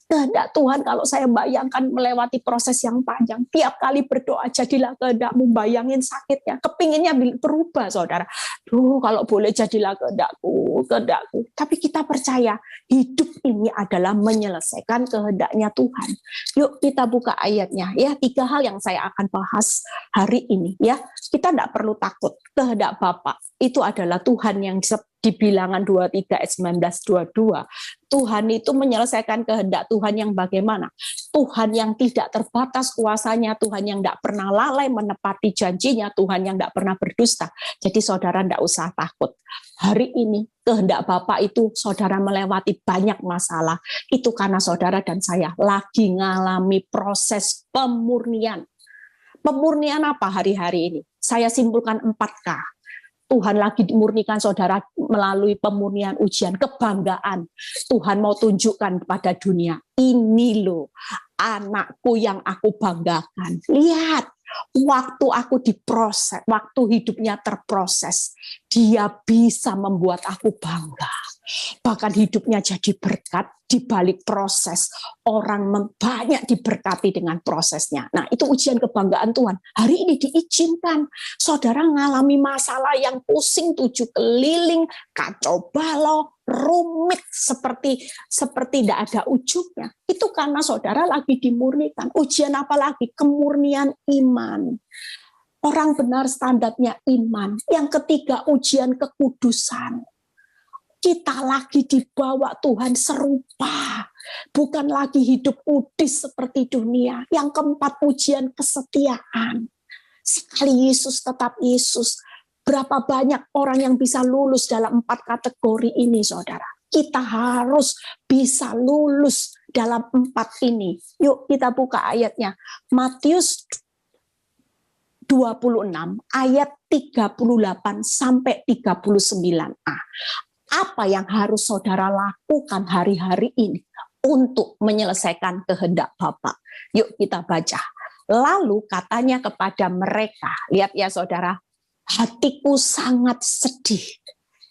Kehendak Tuhan kalau saya bayangkan melewati proses yang panjang, tiap kali berdoa jadilah kehendakmu, bayangin sakitnya, kepinginnya berubah saudara. Duh, kalau boleh jadilah kehendakku, kehendakku. Tapi kita percaya hidup ini adalah menyelesaikan kehendaknya Tuhan. Yuk kita buka ayatnya ya, 3 hal yang saya akan bahas hari ini ya. Kita tidak perlu takut, kehendak Bapa itu adalah Tuhan yang di Bilangan 23 ayat 19-22. Tuhan itu menyelesaikan kehendak Tuhan yang bagaimana? Tuhan yang tidak terbatas kuasanya, Tuhan yang tidak pernah lalai menepati janjinya, Tuhan yang tidak pernah berdusta. Jadi saudara tidak usah takut. Hari ini kehendak Bapa itu saudara melewati banyak masalah. Itu karena saudara dan saya lagi ngalami proses pemurnian. Pemurnian apa hari-hari ini? Saya simpulkan 4K. Tuhan lagi murnikan saudara melalui pemurnian ujian, kebanggaan. Tuhan mau tunjukkan kepada dunia, ini loh anakku yang aku banggakan. Lihat, waktu aku diproses, waktu hidupnya terproses, dia bisa membuat aku bangga. Bahkan hidupnya jadi berkat di balik proses. Orang banyak diberkati dengan prosesnya. Nah, itu ujian kebanggaan Tuhan. Hari ini diizinkan. Saudara ngalami masalah yang pusing, 7 keliling, kacau balau, rumit seperti tidak ada ujungnya. Itu karena saudara lagi dimurnikan. Ujian apa lagi? Kemurnian iman. Orang benar standarnya iman. Yang ketiga, ujian kekudusan. Kita lagi dibawa Tuhan serupa. Bukan lagi hidup kudus seperti dunia. Yang keempat, ujian kesetiaan. Sekali Yesus tetap Yesus. Berapa banyak orang yang bisa lulus dalam 4 kategori ini, saudara? Kita harus bisa lulus dalam 4 ini. Yuk kita buka ayatnya. Matius 26 ayat 38 sampai 39a. Apa yang harus saudara lakukan hari-hari ini untuk menyelesaikan kehendak Bapa? Yuk kita baca. Lalu katanya kepada mereka, lihat ya saudara, hatiku sangat sedih.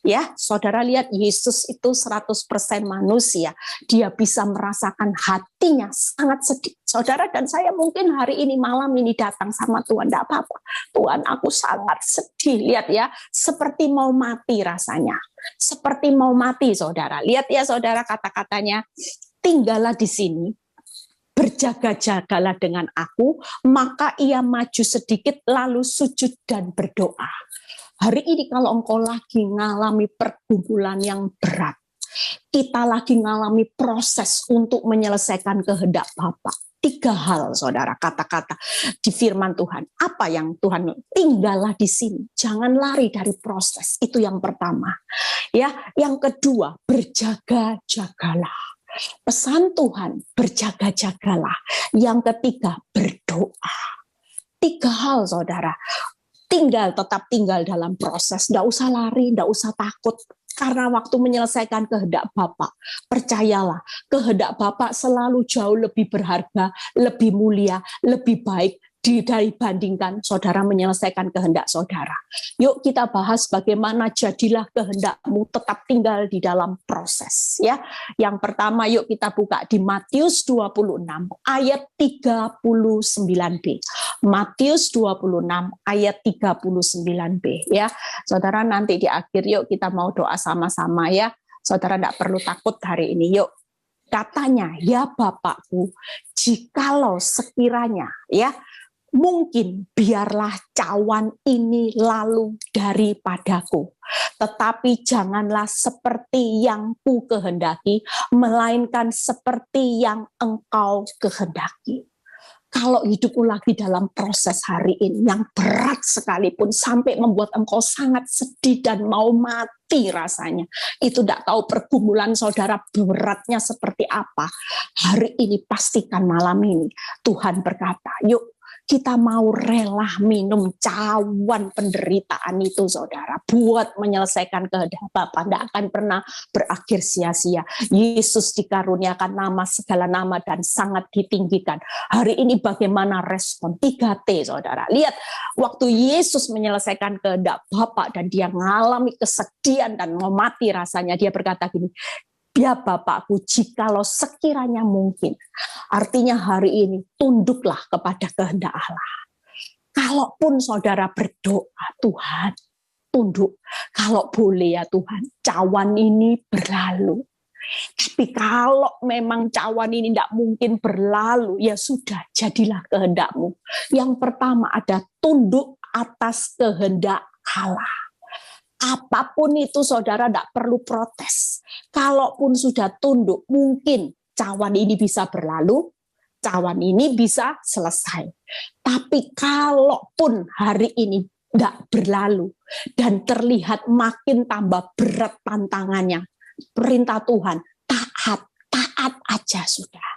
Ya, saudara lihat Yesus itu 100% manusia. Dia bisa merasakan hatinya sangat sedih. Saudara dan saya mungkin hari ini malam ini datang sama Tuhan, enggak apa-apa. Tuhan, aku sangat sedih. Lihat ya, seperti mau mati rasanya. Seperti mau mati, saudara. Lihat ya saudara kata-katanya, tinggallah di sini. berjaga-jagalah dengan aku, maka ia maju sedikit lalu sujud dan berdoa. Hari ini kalau engkau lagi ngalami pergumulan yang berat, kita lagi ngalami proses untuk menyelesaikan kehendak Bapa. 3 hal, saudara, kata-kata di firman Tuhan. Apa yang Tuhan, tinggallah di sini, jangan lari dari proses. Itu yang pertama. Ya, yang kedua, berjaga-jagalah. Pesan Tuhan, berjaga-jagalah. Yang ketiga, berdoa. 3 hal, saudara. Tetap tinggal dalam proses. Nggak usah lari, nggak usah takut. Karena waktu menyelesaikan kehendak Bapa, percayalah, kehendak Bapa selalu jauh lebih berharga, lebih mulia, lebih baik dibandingkan saudara menyelesaikan kehendak saudara. Yuk kita bahas bagaimana jadilah kehendakmu tetap tinggal di dalam proses. Ya, yang pertama yuk kita buka di Matius 26 ayat 39b. Matius 26 ayat 39b. Ya, saudara, nanti di akhir yuk kita mau doa sama-sama ya. Saudara tidak perlu takut hari ini. Yuk, katanya, ya Bapakku, jikalau sekiranya ya mungkin biarlah cawan ini lalu daripadaku, tetapi janganlah seperti yang ku kehendaki, melainkan seperti yang engkau kehendaki. Kalau hidupmu lagi dalam proses hari ini yang berat sekalipun sampai membuat engkau sangat sedih dan mau mati rasanya, itu tidak tahu pergumulan saudara beratnya seperti apa. Hari ini pastikan malam ini Tuhan berkata, yuk kita mau rela minum cawan penderitaan itu, saudara, buat menyelesaikan kehendak Bapa. Tidak akan pernah berakhir sia-sia. Yesus dikaruniakan nama, segala nama, dan sangat ditinggikan. Hari ini bagaimana respon? 3T, saudara. Lihat, waktu Yesus menyelesaikan kehendak Bapa dan dia mengalami kesedihan dan mau mati rasanya, dia berkata gini, ya Bapakku, jikalau sekiranya mungkin. Artinya hari ini tunduklah kepada kehendak Allah. Kalaupun saudara berdoa, Tuhan, tunduk. Kalau boleh ya Tuhan, cawan ini berlalu. Tapi kalau memang cawan ini tidak mungkin berlalu, ya sudah, jadilah kehendakmu. Yang pertama ada tunduk atas kehendak Allah. Apapun itu saudara tidak perlu protes. Kalaupun sudah tunduk, mungkin cawan ini bisa berlalu, cawan ini bisa selesai. Tapi kalaupun hari ini tidak berlalu dan terlihat makin tambah berat tantangannya, perintah Tuhan, taat aja sudah.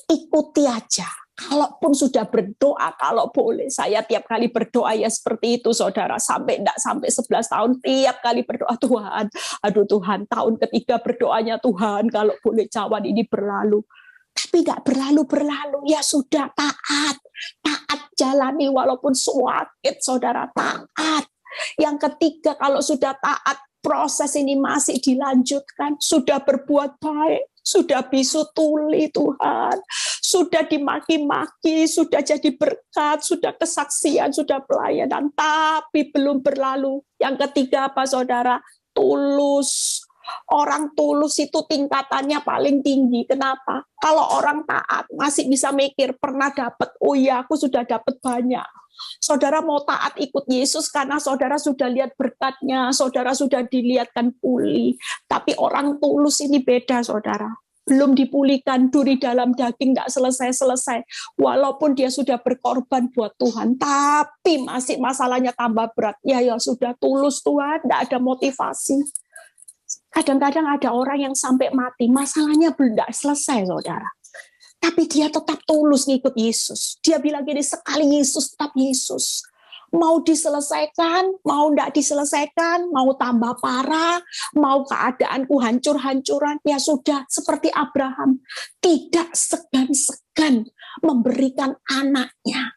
Ikuti aja. Kalaupun sudah berdoa, kalau boleh, saya tiap kali berdoa ya seperti itu, saudara, sampai 11 tahun, tiap kali berdoa, Tuhan, aduh Tuhan, tahun ketiga berdoanya, Tuhan, kalau boleh cawan ini berlalu. Tapi tidak berlalu, ya sudah, taat jalani walaupun sakit, saudara, taat. Yang ketiga, kalau sudah taat, proses ini masih dilanjutkan, sudah berbuat baik, sudah bisu tuli Tuhan, sudah dimaki-maki, sudah jadi berkat, sudah kesaksian, sudah pelayanan, tapi belum berlalu. Yang ketiga apa saudara? Tulus. Orang tulus itu tingkatannya paling tinggi. Kenapa? Kalau orang taat masih bisa mikir, pernah dapat, oh iya aku sudah dapat banyak. Saudara mau taat ikut Yesus karena saudara sudah lihat berkatnya, saudara sudah dilihatkan pulih. Tapi orang tulus ini beda, saudara. Belum dipulihkan, duri dalam daging nggak selesai-selesai. Walaupun dia sudah berkorban buat Tuhan, tapi masih masalahnya tambah berat. Ya sudah tulus Tuhan, nggak ada motivasi. Kadang-kadang ada orang yang sampai mati, masalahnya belum selesai, saudara. Tapi dia tetap tulus ngikut Yesus. Dia bilang gini, sekali Yesus, tetap Yesus. Mau diselesaikan, mau enggak diselesaikan, mau tambah parah, mau keadaanku hancur-hancuran, ya sudah, seperti Abraham. Tidak segan-segan memberikan anaknya.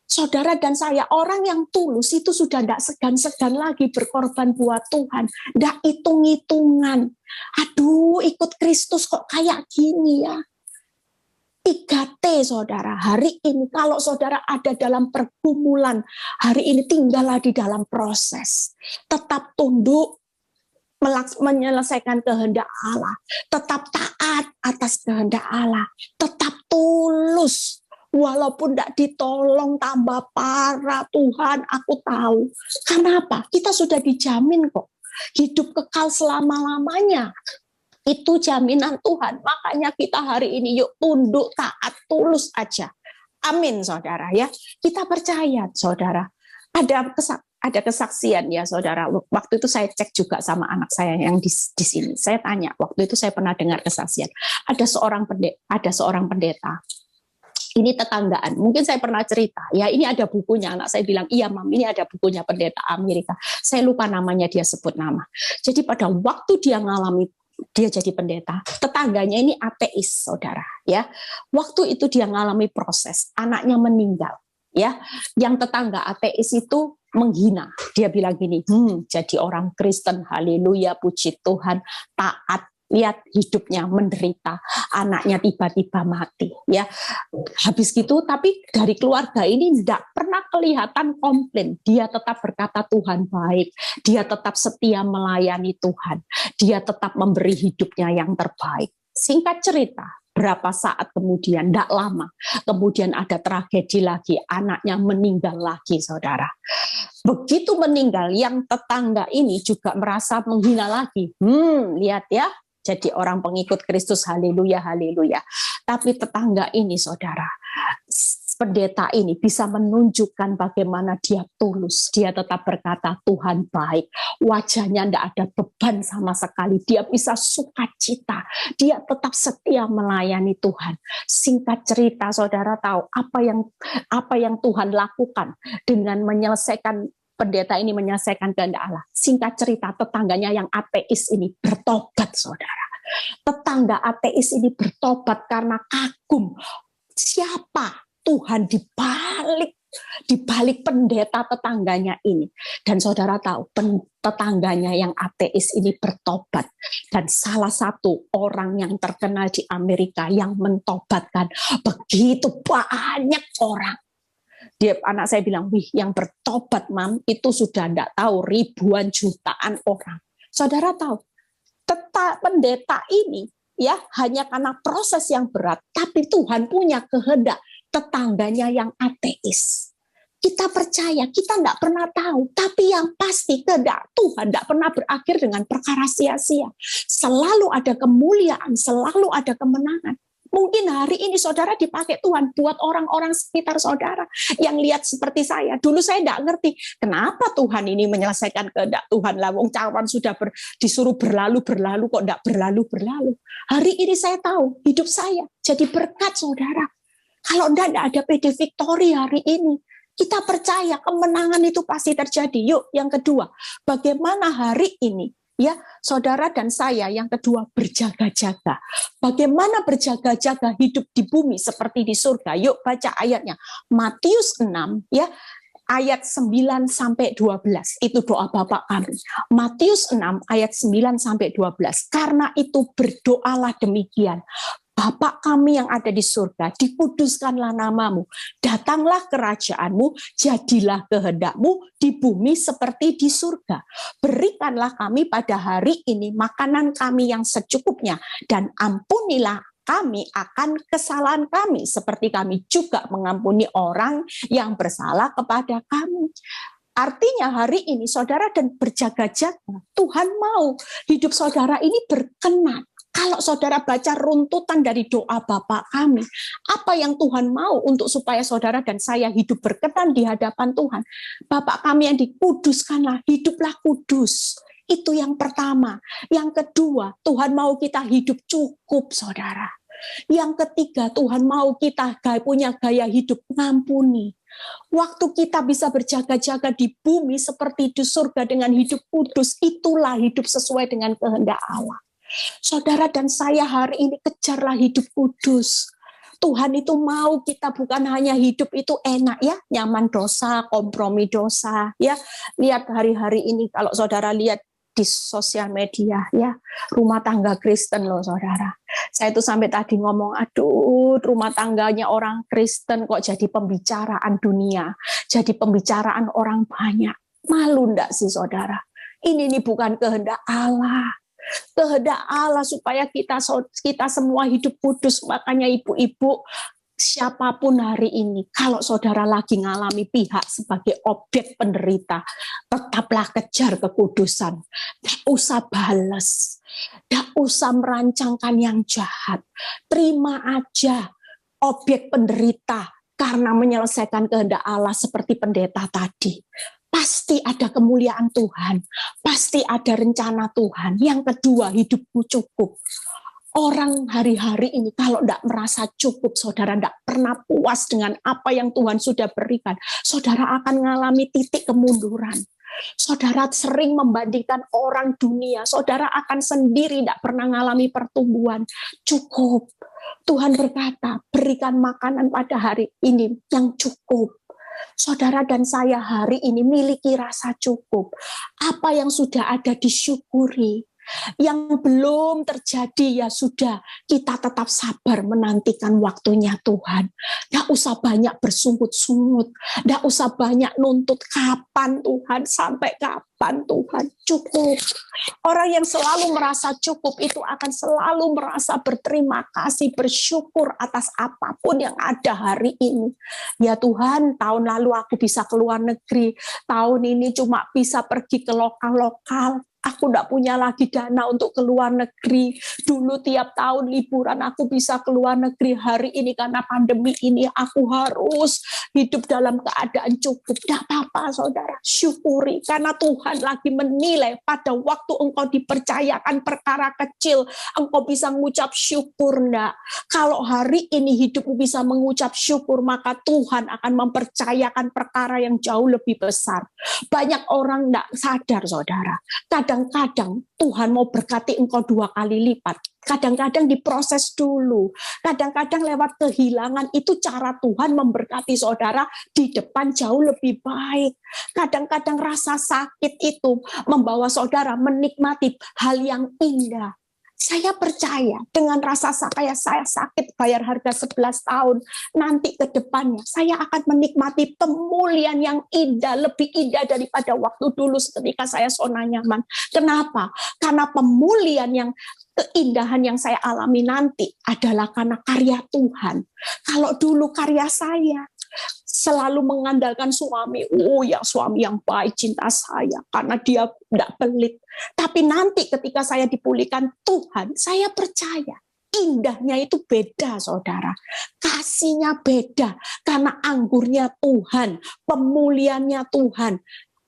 Saudara dan saya, orang yang tulus itu sudah tidak segan-segan lagi berkorban buat Tuhan. Tidak hitung-hitungan. Aduh, ikut Kristus kok kayak gini ya. 3T saudara, hari ini kalau saudara ada dalam pergumulan, hari ini tinggallah di dalam proses. Tetap tunduk, menyelesaikan kehendak Allah. Tetap taat atas kehendak Allah. Tetap tulus. Walaupun tidak ditolong tambah parah, Tuhan aku tahu. Kenapa? Kita sudah dijamin kok. Hidup kekal selama-lamanya. Itu jaminan Tuhan. Makanya kita hari ini yuk tunduk, taat, tulus aja. Amin saudara ya. Kita percaya saudara. Ada kesaksian ya saudara. Waktu itu saya cek juga sama anak saya yang di sini. Saya tanya, waktu itu saya pernah dengar kesaksian. Ada seorang pendeta. Ini tetanggaan, mungkin saya pernah cerita, ya ini ada bukunya, anak saya bilang, iya mam, ini ada bukunya pendeta Amerika, saya lupa namanya, dia sebut nama. Jadi pada waktu dia jadi pendeta, tetangganya ini ateis, saudara, ya. Waktu itu dia ngalami proses, anaknya meninggal, ya. Yang tetangga ateis itu menghina, dia bilang gini, jadi orang Kristen, haleluya, puji Tuhan, taat. Lihat hidupnya menderita, anaknya tiba-tiba mati, ya. Habis gitu, tapi dari keluarga ini tidak pernah kelihatan komplain. Dia tetap berkata Tuhan baik, dia tetap setia melayani Tuhan, dia tetap memberi hidupnya yang terbaik. Singkat cerita, berapa saat kemudian, tidak lama, kemudian ada tragedi lagi, anaknya meninggal lagi, saudara. Begitu meninggal, yang tetangga ini juga merasa menghina lagi. Lihat ya. Jadi orang pengikut Kristus, haleluya, haleluya. Tapi tetangga ini, saudara, pendeta ini bisa menunjukkan bagaimana dia tulus. Dia tetap berkata, Tuhan baik. Wajahnya tidak ada beban sama sekali. Dia bisa sukacita. Dia tetap setia melayani Tuhan. Singkat cerita, saudara tahu apa yang Tuhan lakukan dengan menyelesaikan pendeta ini menyelesaikan kehendak Allah. Singkat cerita, tetangganya yang ateis ini bertobat, saudara. Tetangga ateis ini bertobat karena kagum. Siapa Tuhan di balik pendeta tetangganya ini. Dan saudara tahu, tetangganya yang ateis ini bertobat. Dan salah satu orang yang terkenal di Amerika yang mentobatkan begitu banyak orang. Anak saya bilang, wih, yang bertobat mam itu sudah tidak tahu ribuan jutaan orang. Saudara tahu, pendeta ini ya hanya karena proses yang berat, tapi Tuhan punya kehendak tetangganya yang ateis. Kita percaya, kita tidak pernah tahu, tapi yang pasti kehendak Tuhan tidak pernah berakhir dengan perkara sia-sia. Selalu ada kemuliaan, selalu ada kemenangan. Mungkin hari ini saudara dipakai Tuhan buat orang-orang sekitar saudara yang lihat seperti saya. Dulu saya tidak ngerti kenapa Tuhan ini menyelesaikan kehendak Tuhan. Wong cawan sudah disuruh berlalu kok tidak berlalu. Hari ini saya tahu hidup saya jadi berkat saudara. Kalau tidak ada PD Victory hari ini, kita percaya kemenangan itu pasti terjadi. Yuk, yang kedua, bagaimana hari ini ya, saudara dan saya yang kedua berjaga-jaga. Bagaimana berjaga-jaga hidup di bumi seperti di surga? Yuk baca ayatnya. Matius 6 ya, ayat 9 sampai 12. Itu doa Bapa kami. Matius 6 ayat 9 sampai 12. Karena itu berdoalah demikian. Bapa kami yang ada di surga, dikuduskanlah namamu, datanglah kerajaanmu, jadilah kehendakmu di bumi seperti di surga. Berikanlah kami pada hari ini makanan kami yang secukupnya, dan ampunilah kami akan kesalahan kami, seperti kami juga mengampuni orang yang bersalah kepada kami. Artinya hari ini saudara dan berjaga-jaga, Tuhan mau hidup saudara ini berkenan. Kalau saudara baca runtutan dari doa Bapa kami, apa yang Tuhan mau untuk supaya saudara dan saya hidup berkenan di hadapan Tuhan? Bapa kami yang dikuduskanlah, hiduplah kudus. Itu yang pertama. Yang kedua, Tuhan mau kita hidup cukup, saudara. Yang ketiga, Tuhan mau kita punya gaya hidup ngampuni. Waktu kita bisa berjaga-jaga di bumi seperti di surga dengan hidup kudus, itulah hidup sesuai dengan kehendak Allah. Saudara dan saya hari ini kejarlah hidup kudus. Tuhan itu mau kita bukan hanya hidup itu enak ya, nyaman dosa, kompromi dosa ya. Lihat hari-hari ini kalau saudara lihat di sosial media ya, rumah tangga Kristen loh saudara. Saya itu sampai tadi ngomong, aduh rumah tangganya orang Kristen kok jadi pembicaraan dunia, jadi pembicaraan orang banyak. Malu enggak sih saudara? Ini bukan kehendak Allah. Kehendak Allah supaya kita semua hidup kudus. Makanya ibu-ibu, siapapun hari ini, kalau saudara lagi ngalami pihak sebagai objek penderita, tetaplah kejar kekudusan. Tidak usah balas, tidak usah merancangkan yang jahat. Terima aja objek penderita karena menyelesaikan kehendak Allah seperti pendeta tadi. Pasti ada kemuliaan Tuhan, pasti ada rencana Tuhan. Yang kedua, hidupmu cukup. Orang hari-hari ini kalau tidak merasa cukup, saudara tidak pernah puas dengan apa yang Tuhan sudah berikan, saudara akan mengalami titik kemunduran. Saudara sering membandingkan orang dunia, saudara akan sendiri tidak pernah mengalami pertumbuhan. Cukup. Tuhan berkata, berikan makanan pada hari ini yang cukup. Saudara dan saya hari ini miliki rasa cukup. Apa yang sudah ada disyukuri. Yang belum terjadi ya sudah, kita tetap sabar menantikan waktunya Tuhan. Tidak usah banyak bersungut-sungut, tidak usah banyak nuntut kapan Tuhan, sampai kapan Tuhan. Cukup. Orang yang selalu merasa cukup itu akan selalu merasa berterima kasih, bersyukur atas apapun yang ada hari ini. Ya Tuhan, tahun lalu aku bisa keluar negeri, tahun ini cuma bisa pergi ke lokal-lokal. Aku tidak punya lagi dana untuk keluar negeri. Dulu tiap tahun liburan aku bisa keluar negeri. Hari ini karena pandemi ini aku harus hidup dalam keadaan cukup. Tidak apa-apa saudara, syukuri. Karena Tuhan lagi menilai pada waktu engkau dipercayakan perkara kecil, engkau bisa mengucap syukur enggak. Kalau hari ini hidupmu bisa mengucap syukur, maka Tuhan akan mempercayakan perkara yang jauh lebih besar. Banyak orang enggak sadar saudara. Kadang-kadang Tuhan mau berkati engkau 2 kali lipat. Kadang-kadang diproses dulu. Kadang-kadang lewat kehilangan itu cara Tuhan memberkati saudara di depan jauh lebih baik. Kadang-kadang rasa sakit itu membawa saudara menikmati hal yang indah. Saya percaya dengan rasa saya sakit bayar harga 11 tahun, nanti ke depannya saya akan menikmati pemulihan yang indah, lebih indah daripada waktu dulu ketika saya zona nyaman. Kenapa? Karena pemulihan yang keindahan yang saya alami nanti adalah karena karya Tuhan. Kalau dulu karya saya selalu mengandalkan suami, ya suami yang baik, cinta saya, karena dia tidak pelit. Tapi nanti ketika saya dipulihkan Tuhan, saya percaya indahnya itu beda saudara. Kasihnya beda, karena anggurnya Tuhan, pemulihannya Tuhan.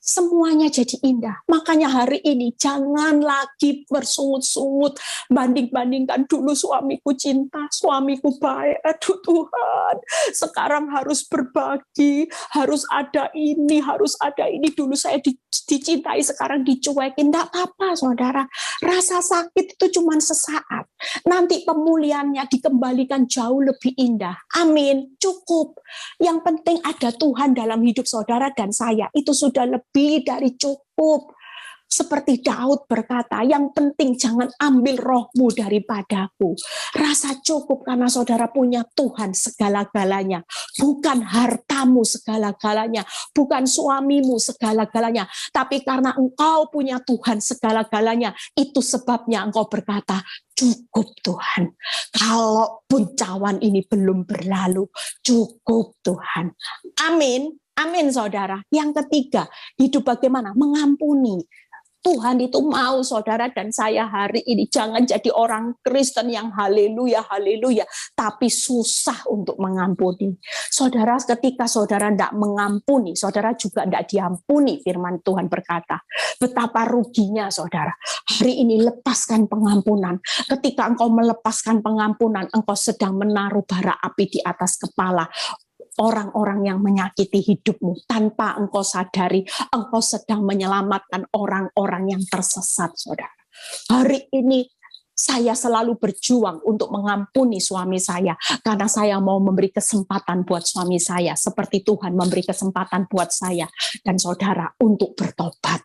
Semuanya jadi indah. Makanya hari ini jangan lagi bersungut-sungut, banding-bandingkan dulu suamiku cinta, suamiku baik. Aduh Tuhan, sekarang harus berbagi, harus ada ini, harus ada ini. Dulu saya dicintai, sekarang dicuekin. Tidak apa-apa saudara. Rasa sakit itu cuma sesaat. Nanti pemulihannya dikembalikan jauh lebih indah. Amin. Cukup. Yang penting ada Tuhan dalam hidup saudara dan saya. Itu sudah lebih dari cukup. Seperti Daud berkata, yang penting jangan ambil rohmu daripadaku. Rasa cukup karena saudara punya Tuhan segala-galanya. Bukan hartamu segala-galanya. Bukan suamimu segala-galanya. Tapi karena engkau punya Tuhan segala-galanya. Itu sebabnya engkau berkata, cukup Tuhan. Kalaupun cawan ini belum berlalu, cukup Tuhan. Amin. Amin saudara. Yang ketiga, hidup bagaimana? Mengampuni. Tuhan itu mau saudara dan saya hari ini jangan jadi orang Kristen yang haleluya, haleluya, tapi susah untuk mengampuni. Saudara, ketika saudara tidak mengampuni, saudara juga tidak diampuni, firman Tuhan berkata. Betapa ruginya saudara. Hari ini lepaskan pengampunan. Ketika engkau melepaskan pengampunan, engkau sedang menaruh bara api di atas kepala orang-orang yang menyakiti hidupmu. Tanpa engkau sadari, engkau sedang menyelamatkan orang-orang yang tersesat, saudara. Hari ini saya selalu berjuang untuk mengampuni suami saya, karena saya mau memberi kesempatan buat suami saya, seperti Tuhan memberi kesempatan buat saya dan saudara untuk bertobat.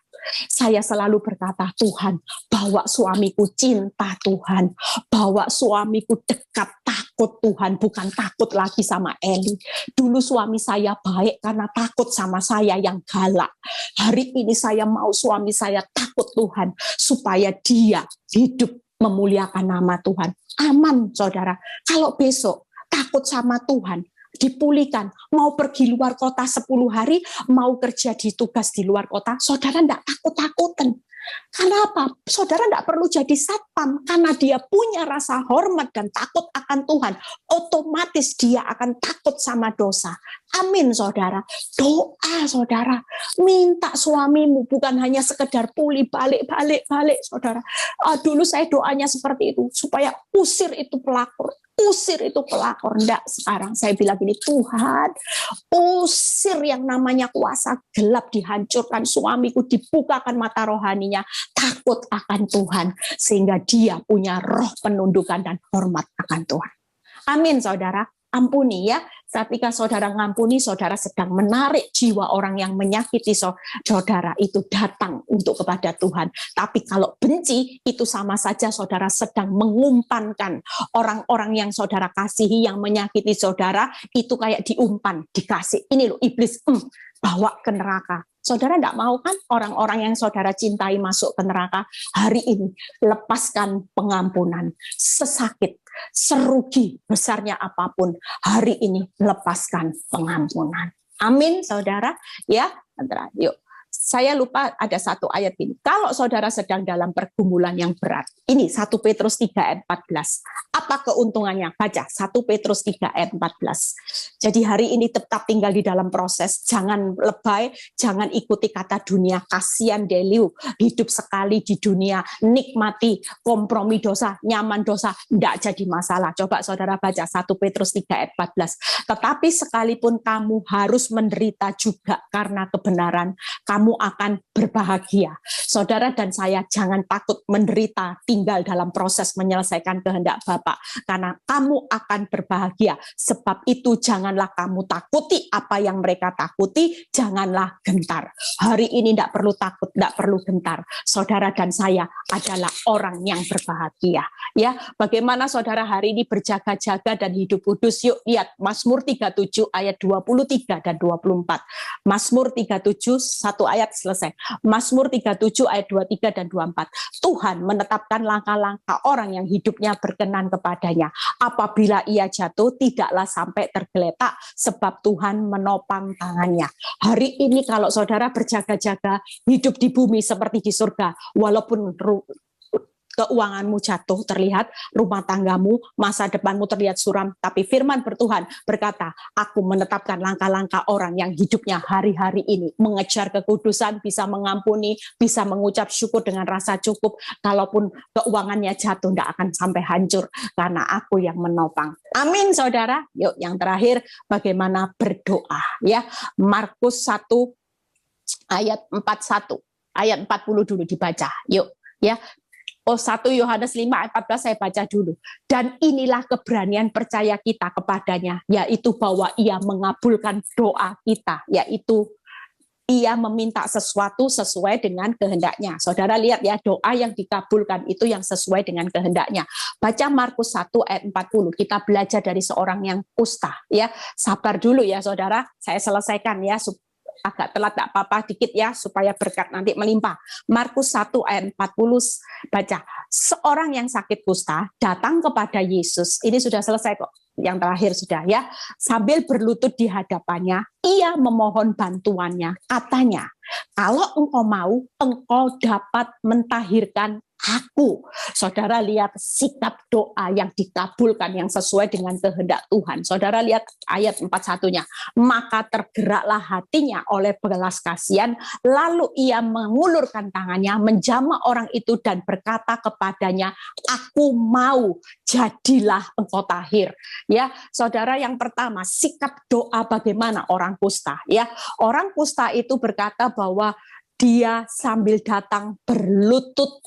Saya selalu berkata, Tuhan, bawa suamiku cinta Tuhan, bawa suamiku dekat, takut Tuhan, bukan takut lagi sama Eli. Dulu suami saya baik karena takut sama saya yang galak. Hari ini saya mau suami saya takut Tuhan, supaya dia hidup memuliakan nama Tuhan. Aman saudara. Kalau besok takut sama Tuhan, dipulihkan, mau pergi luar kota 10 hari, mau kerja di tugas di luar kota, saudara enggak takut-takutan. Karena apa? Saudara enggak perlu jadi satpam, karena dia punya rasa hormat dan takut akan Tuhan. Otomatis dia akan takut sama dosa. Amin, saudara. Doa, saudara. Minta suamimu bukan hanya sekedar pulih balik, saudara. Dulu saya doanya seperti itu, supaya usir itu pelakor. Usir itu pelakor. Enggak, sekarang saya bilang gini, Tuhan, usir yang namanya kuasa gelap, dihancurkan suamiku, dibukakan mata rohaninya, takut akan Tuhan, sehingga dia punya roh penundukan dan hormat akan Tuhan. Amin, saudara. Ampuni ya. Ketika saudara ngampuni, saudara sedang menarik jiwa orang yang menyakiti saudara itu datang untuk kepada Tuhan. Tapi kalau benci, itu sama saja saudara sedang mengumpankan orang-orang yang saudara kasihi, yang menyakiti saudara, itu kayak diumpan, dikasih. Ini loh iblis, bawa ke neraka. Saudara tidak mau kan orang-orang yang saudara cintai masuk ke neraka? Hari ini lepaskan pengampunan, sesakit, serugi besarnya apapun, hari ini lepaskan pengampunan. Amin, saudara. Ya, yuk. Saya lupa ada satu ayat ini. Kalau saudara sedang dalam pergumulan yang berat, ini 1 Petrus 3 ayat 14. Apa keuntungannya? Baca 1 Petrus 3 ayat 14. Jadi hari ini tetap tinggal di dalam proses. Jangan lebay, jangan ikuti kata dunia. Kasihan Deliu, hidup sekali di dunia, nikmati kompromi dosa, nyaman dosa, tidak jadi masalah. Coba saudara baca 1 Petrus 3 ayat 14. Tetapi sekalipun kamu harus menderita juga karena kebenaran, kamu akan berbahagia. Saudara dan saya jangan takut menderita, tinggal dalam proses menyelesaikan kehendak Bapa, karena kamu akan berbahagia. Sebab itu janganlah kamu takuti apa yang mereka takuti, janganlah gentar. Hari ini tidak perlu takut, tidak perlu gentar. Saudara dan saya adalah orang yang berbahagia. Ya, bagaimana saudara hari ini berjaga-jaga dan hidup kudus? Yuk lihat Mazmur 37 ayat 23 dan 24. Mazmur 37 satu ayat selesai. Mazmur 37 ayat 23 dan 24. Tuhan menetapkan langkah-langkah orang yang hidupnya berkenan kepadanya. Apabila ia jatuh, tidaklah sampai tergeletak, sebab Tuhan menopang tangannya. Hari ini kalau saudara berjaga-jaga, hidup di bumi seperti di surga, walaupun keuanganmu jatuh terlihat, rumah tanggamu, masa depanmu terlihat suram, tapi firman Tuhan berkata, aku menetapkan langkah-langkah orang yang hidupnya hari-hari ini mengejar kekudusan, bisa mengampuni, bisa mengucap syukur dengan rasa cukup, kalaupun keuangannya jatuh tidak akan sampai hancur, karena aku yang menopang. Amin, saudara. Yuk, yang terakhir, bagaimana berdoa. Ya, Markus 1 ayat 41, ayat 40 dulu dibaca. Yuk, ya. 1 Yohanes 5 ayat 14 saya baca dulu. Dan inilah keberanian percaya kita kepadanya, yaitu bahwa ia mengabulkan doa kita, yaitu ia meminta sesuatu sesuai dengan kehendaknya. Saudara lihat ya, doa yang dikabulkan itu yang sesuai dengan kehendaknya. Baca Markus 1 ayat 40, kita belajar dari seorang yang kusta. Ya, sabar dulu ya saudara, saya selesaikan ya, agak telat tak apa-apa dikit ya, supaya berkat nanti melimpah. Markus 1 ayat 40, baca. Seorang yang sakit kusta datang kepada Yesus. Ini sudah selesai kok, yang terakhir sudah ya. Sambil berlutut di hadapannya, ia memohon bantuannya. Katanya, kalau engkau mau, engkau dapat mentahirkan aku. Saudara lihat sikap doa yang dikabulkan, yang sesuai dengan kehendak Tuhan. Saudara lihat ayat 41-nya. Maka tergeraklah hatinya oleh belas kasihan, lalu ia mengulurkan tangannya, menjamah orang itu dan berkata kepadanya, aku mau, jadilah engkau tahir. Ya, saudara, yang pertama, sikap doa bagaimana orang kusta. Ya, orang kusta itu berkata bahwa dia sambil datang berlutut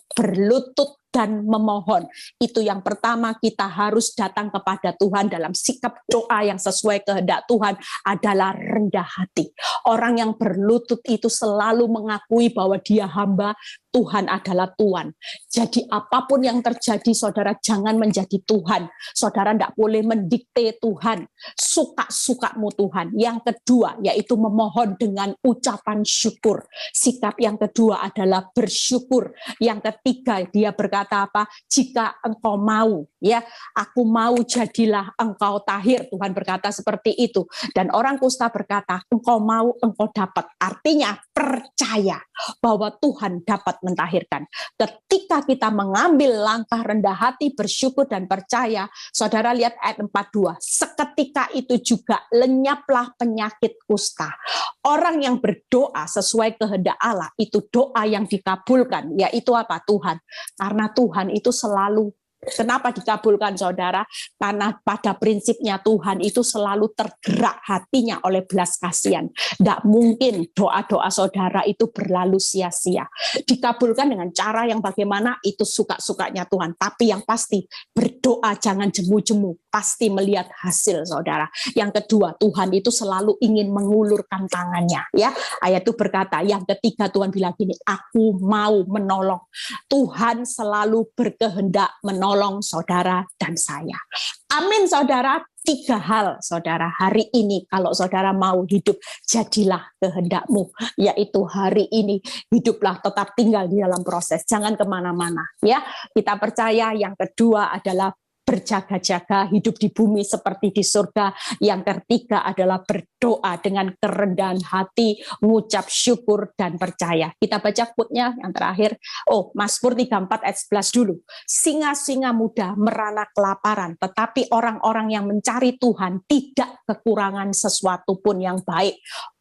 dan memohon. Itu yang pertama, kita harus datang kepada Tuhan dalam sikap doa yang sesuai kehendak Tuhan adalah rendah hati. Orang yang berlutut itu selalu mengakui bahwa dia hamba, Tuhan adalah Tuhan. Jadi apapun yang terjadi, saudara jangan menjadi Tuhan. Saudara tidak boleh mendikte Tuhan. Suka-sukamu Tuhan. Yang kedua, yaitu memohon dengan ucapan syukur. Sikap yang kedua adalah bersyukur. Yang ketiga, dia berkata apa? Jika engkau mau, ya, aku mau jadilah engkau tahir. Tuhan berkata seperti itu. Dan orang kusta berkata, engkau mau, engkau dapat. Artinya percaya bahwa Tuhan dapat mentahirkan. Ketika kita mengambil langkah rendah hati, bersyukur dan percaya, saudara lihat ayat 42, seketika itu juga lenyaplah penyakit kusta. Orang yang berdoa sesuai kehendak Allah, itu doa yang dikabulkan, yaitu apa? Tuhan. Karena Tuhan itu selalu, kenapa dikabulkan saudara? Karena pada prinsipnya Tuhan itu selalu tergerak hatinya oleh belas kasihan. Tidak mungkin doa-doa saudara itu berlalu sia-sia. Dikabulkan dengan cara yang bagaimana itu suka-sukanya Tuhan. Tapi yang pasti berdoa jangan jemu-jemu. Pasti melihat hasil saudara. Yang kedua, Tuhan itu selalu ingin mengulurkan tangannya. Ya, ayat itu berkata, yang ketiga Tuhan bilang gini, aku mau menolong. Tuhan selalu berkehendak menolong saudara dan saya. Amin saudara. 3 hal saudara hari ini kalau saudara mau hidup, jadilah kehendakmu, yaitu hari ini hiduplah, tetap tinggal di dalam proses, jangan kemana-mana ya. Kita percaya. Yang kedua adalah berjaga-jaga, hidup di bumi seperti di surga. Yang ketiga adalah berdoa dengan kerendahan hati, mengucap syukur dan percaya. Kita baca quote-nya yang terakhir. Mazmur 34 ayat 11 dulu. Singa-singa muda merana kelaparan, tetapi orang-orang yang mencari Tuhan tidak kekurangan sesuatu pun yang baik.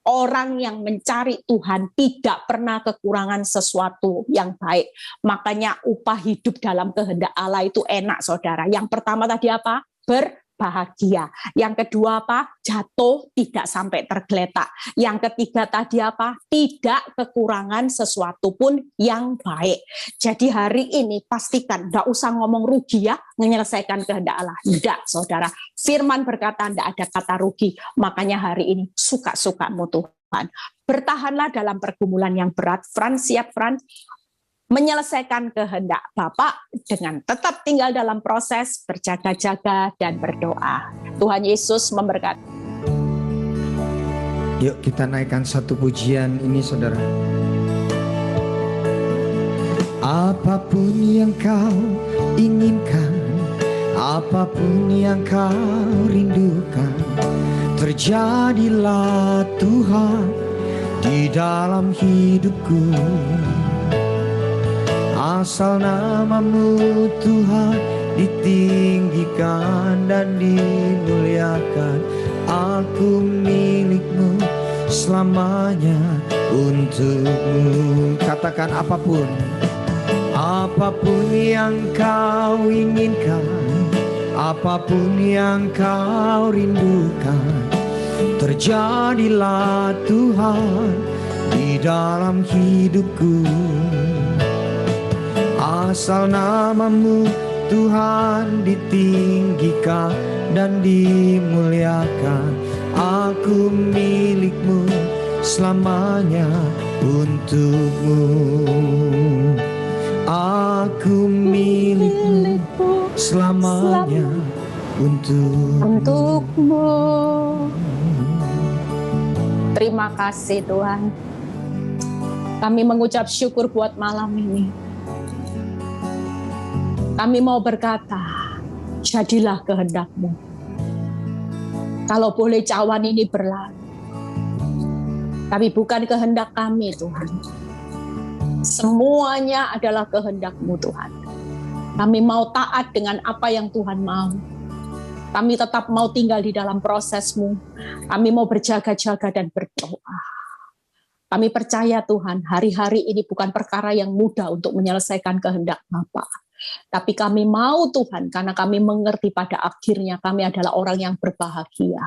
Orang yang mencari Tuhan tidak pernah kekurangan sesuatu yang baik. Makanya upah hidup dalam kehendak Allah itu enak saudara. Yang pertama tadi apa? Berbahagia. Yang kedua apa? Jatuh tidak sampai tergeletak. Yang ketiga tadi apa? Tidak kekurangan sesuatu pun yang baik. Jadi hari ini pastikan, tidak usah ngomong rugi ya, menyelesaikan kehendak Allah. Tidak saudara. Firman berkata tidak ada kata rugi. Makanya hari ini suka-sukamu Tuhan. Bertahanlah dalam pergumulan yang berat. Frans, siap Frans? Menyelesaikan kehendak Bapa dengan tetap tinggal dalam proses, berjaga-jaga dan berdoa. Tuhan Yesus memberkati. Yuk kita naikkan satu pujian ini saudara. Apapun yang kau inginkan, apapun yang kau rindukan, terjadilah Tuhan di dalam hidupku. Asal namamu Tuhan ditinggikan dan dimuliakan, aku milikmu selamanya untukmu. Katakan apapun, apapun yang kau inginkan, apapun yang kau rindukan, terjadilah Tuhan di dalam hidupku. Asal namamu Tuhan ditinggikan dan dimuliakan, aku milikmu selamanya untukmu. Aku milikmu selamanya untukmu. Terima kasih Tuhan. Kami mengucap syukur buat malam ini. Kami mau berkata, jadilah kehendak-Mu. Kalau boleh cawan ini berlalu, tapi bukan kehendak kami Tuhan. Semuanya adalah kehendak-Mu Tuhan. Kami mau taat dengan apa yang Tuhan mau. Kami tetap mau tinggal di dalam proses-Mu. Kami mau berjaga-jaga dan berdoa. Kami percaya Tuhan, hari-hari ini bukan perkara yang mudah untuk menyelesaikan kehendak Bapa. Tapi kami mau Tuhan, karena kami mengerti pada akhirnya kami adalah orang yang berbahagia.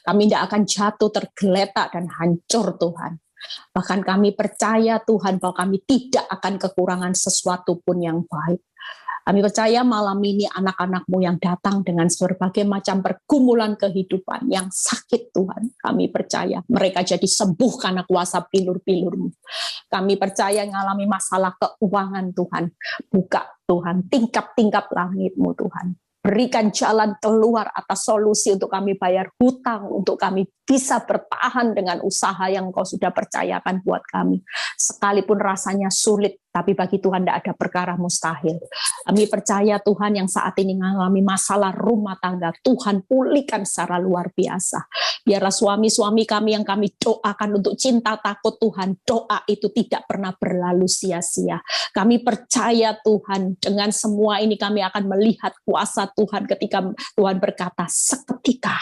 Kami tidak akan jatuh, tergeletak, dan hancur Tuhan. Bahkan kami percaya Tuhan bahwa kami tidak akan kekurangan sesuatu pun yang baik. Kami percaya malam ini anak-anak-Mu yang datang dengan berbagai macam pergumulan kehidupan yang sakit Tuhan. Kami percaya mereka jadi sembuh karena kuasa pilur-pilur-Mu. Kami percaya mengalami masalah keuangan Tuhan. Buka Tuhan tingkap-tingkap langit-Mu Tuhan. Berikan jalan keluar atas solusi untuk kami bayar hutang, untuk kami bisa bertahan dengan usaha yang Engkau sudah percayakan buat kami. Sekalipun rasanya sulit, tapi bagi Tuhan tidak ada perkara mustahil. Kami percaya Tuhan yang saat ini mengalami masalah rumah tangga, Tuhan pulihkan secara luar biasa. Biarlah suami-suami kami yang kami doakan untuk cinta takut Tuhan, doa itu tidak pernah berlalu sia-sia. Kami percaya Tuhan, dengan semua ini kami akan melihat kuasa Tuhan ketika Tuhan berkata, seketika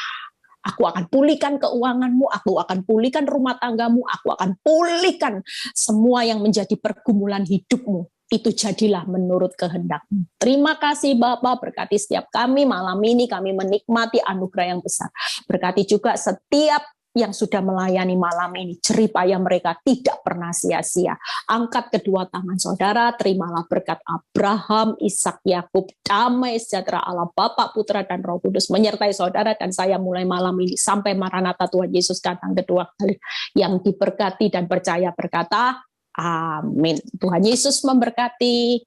aku akan pulihkan keuanganmu, aku akan pulihkan rumah tanggamu, aku akan pulihkan semua yang menjadi pergumulan hidupmu. Itu jadilah menurut kehendak-Mu. Terima kasih Bapa, berkati setiap kami malam ini, kami menikmati anugerah yang besar. Berkati juga setiap yang sudah melayani malam ini, jeripaya mereka tidak pernah sia-sia. Angkat kedua tangan saudara, terimalah berkat Abraham, Ishak, Yakub, damai sejahtera Allah Bapa, Putra, dan Roh Kudus menyertai saudara dan saya mulai malam ini sampai Maranatha Tuhan Yesus datang kedua kali. Yang diberkati dan percaya berkata, amin. Tuhan Yesus memberkati.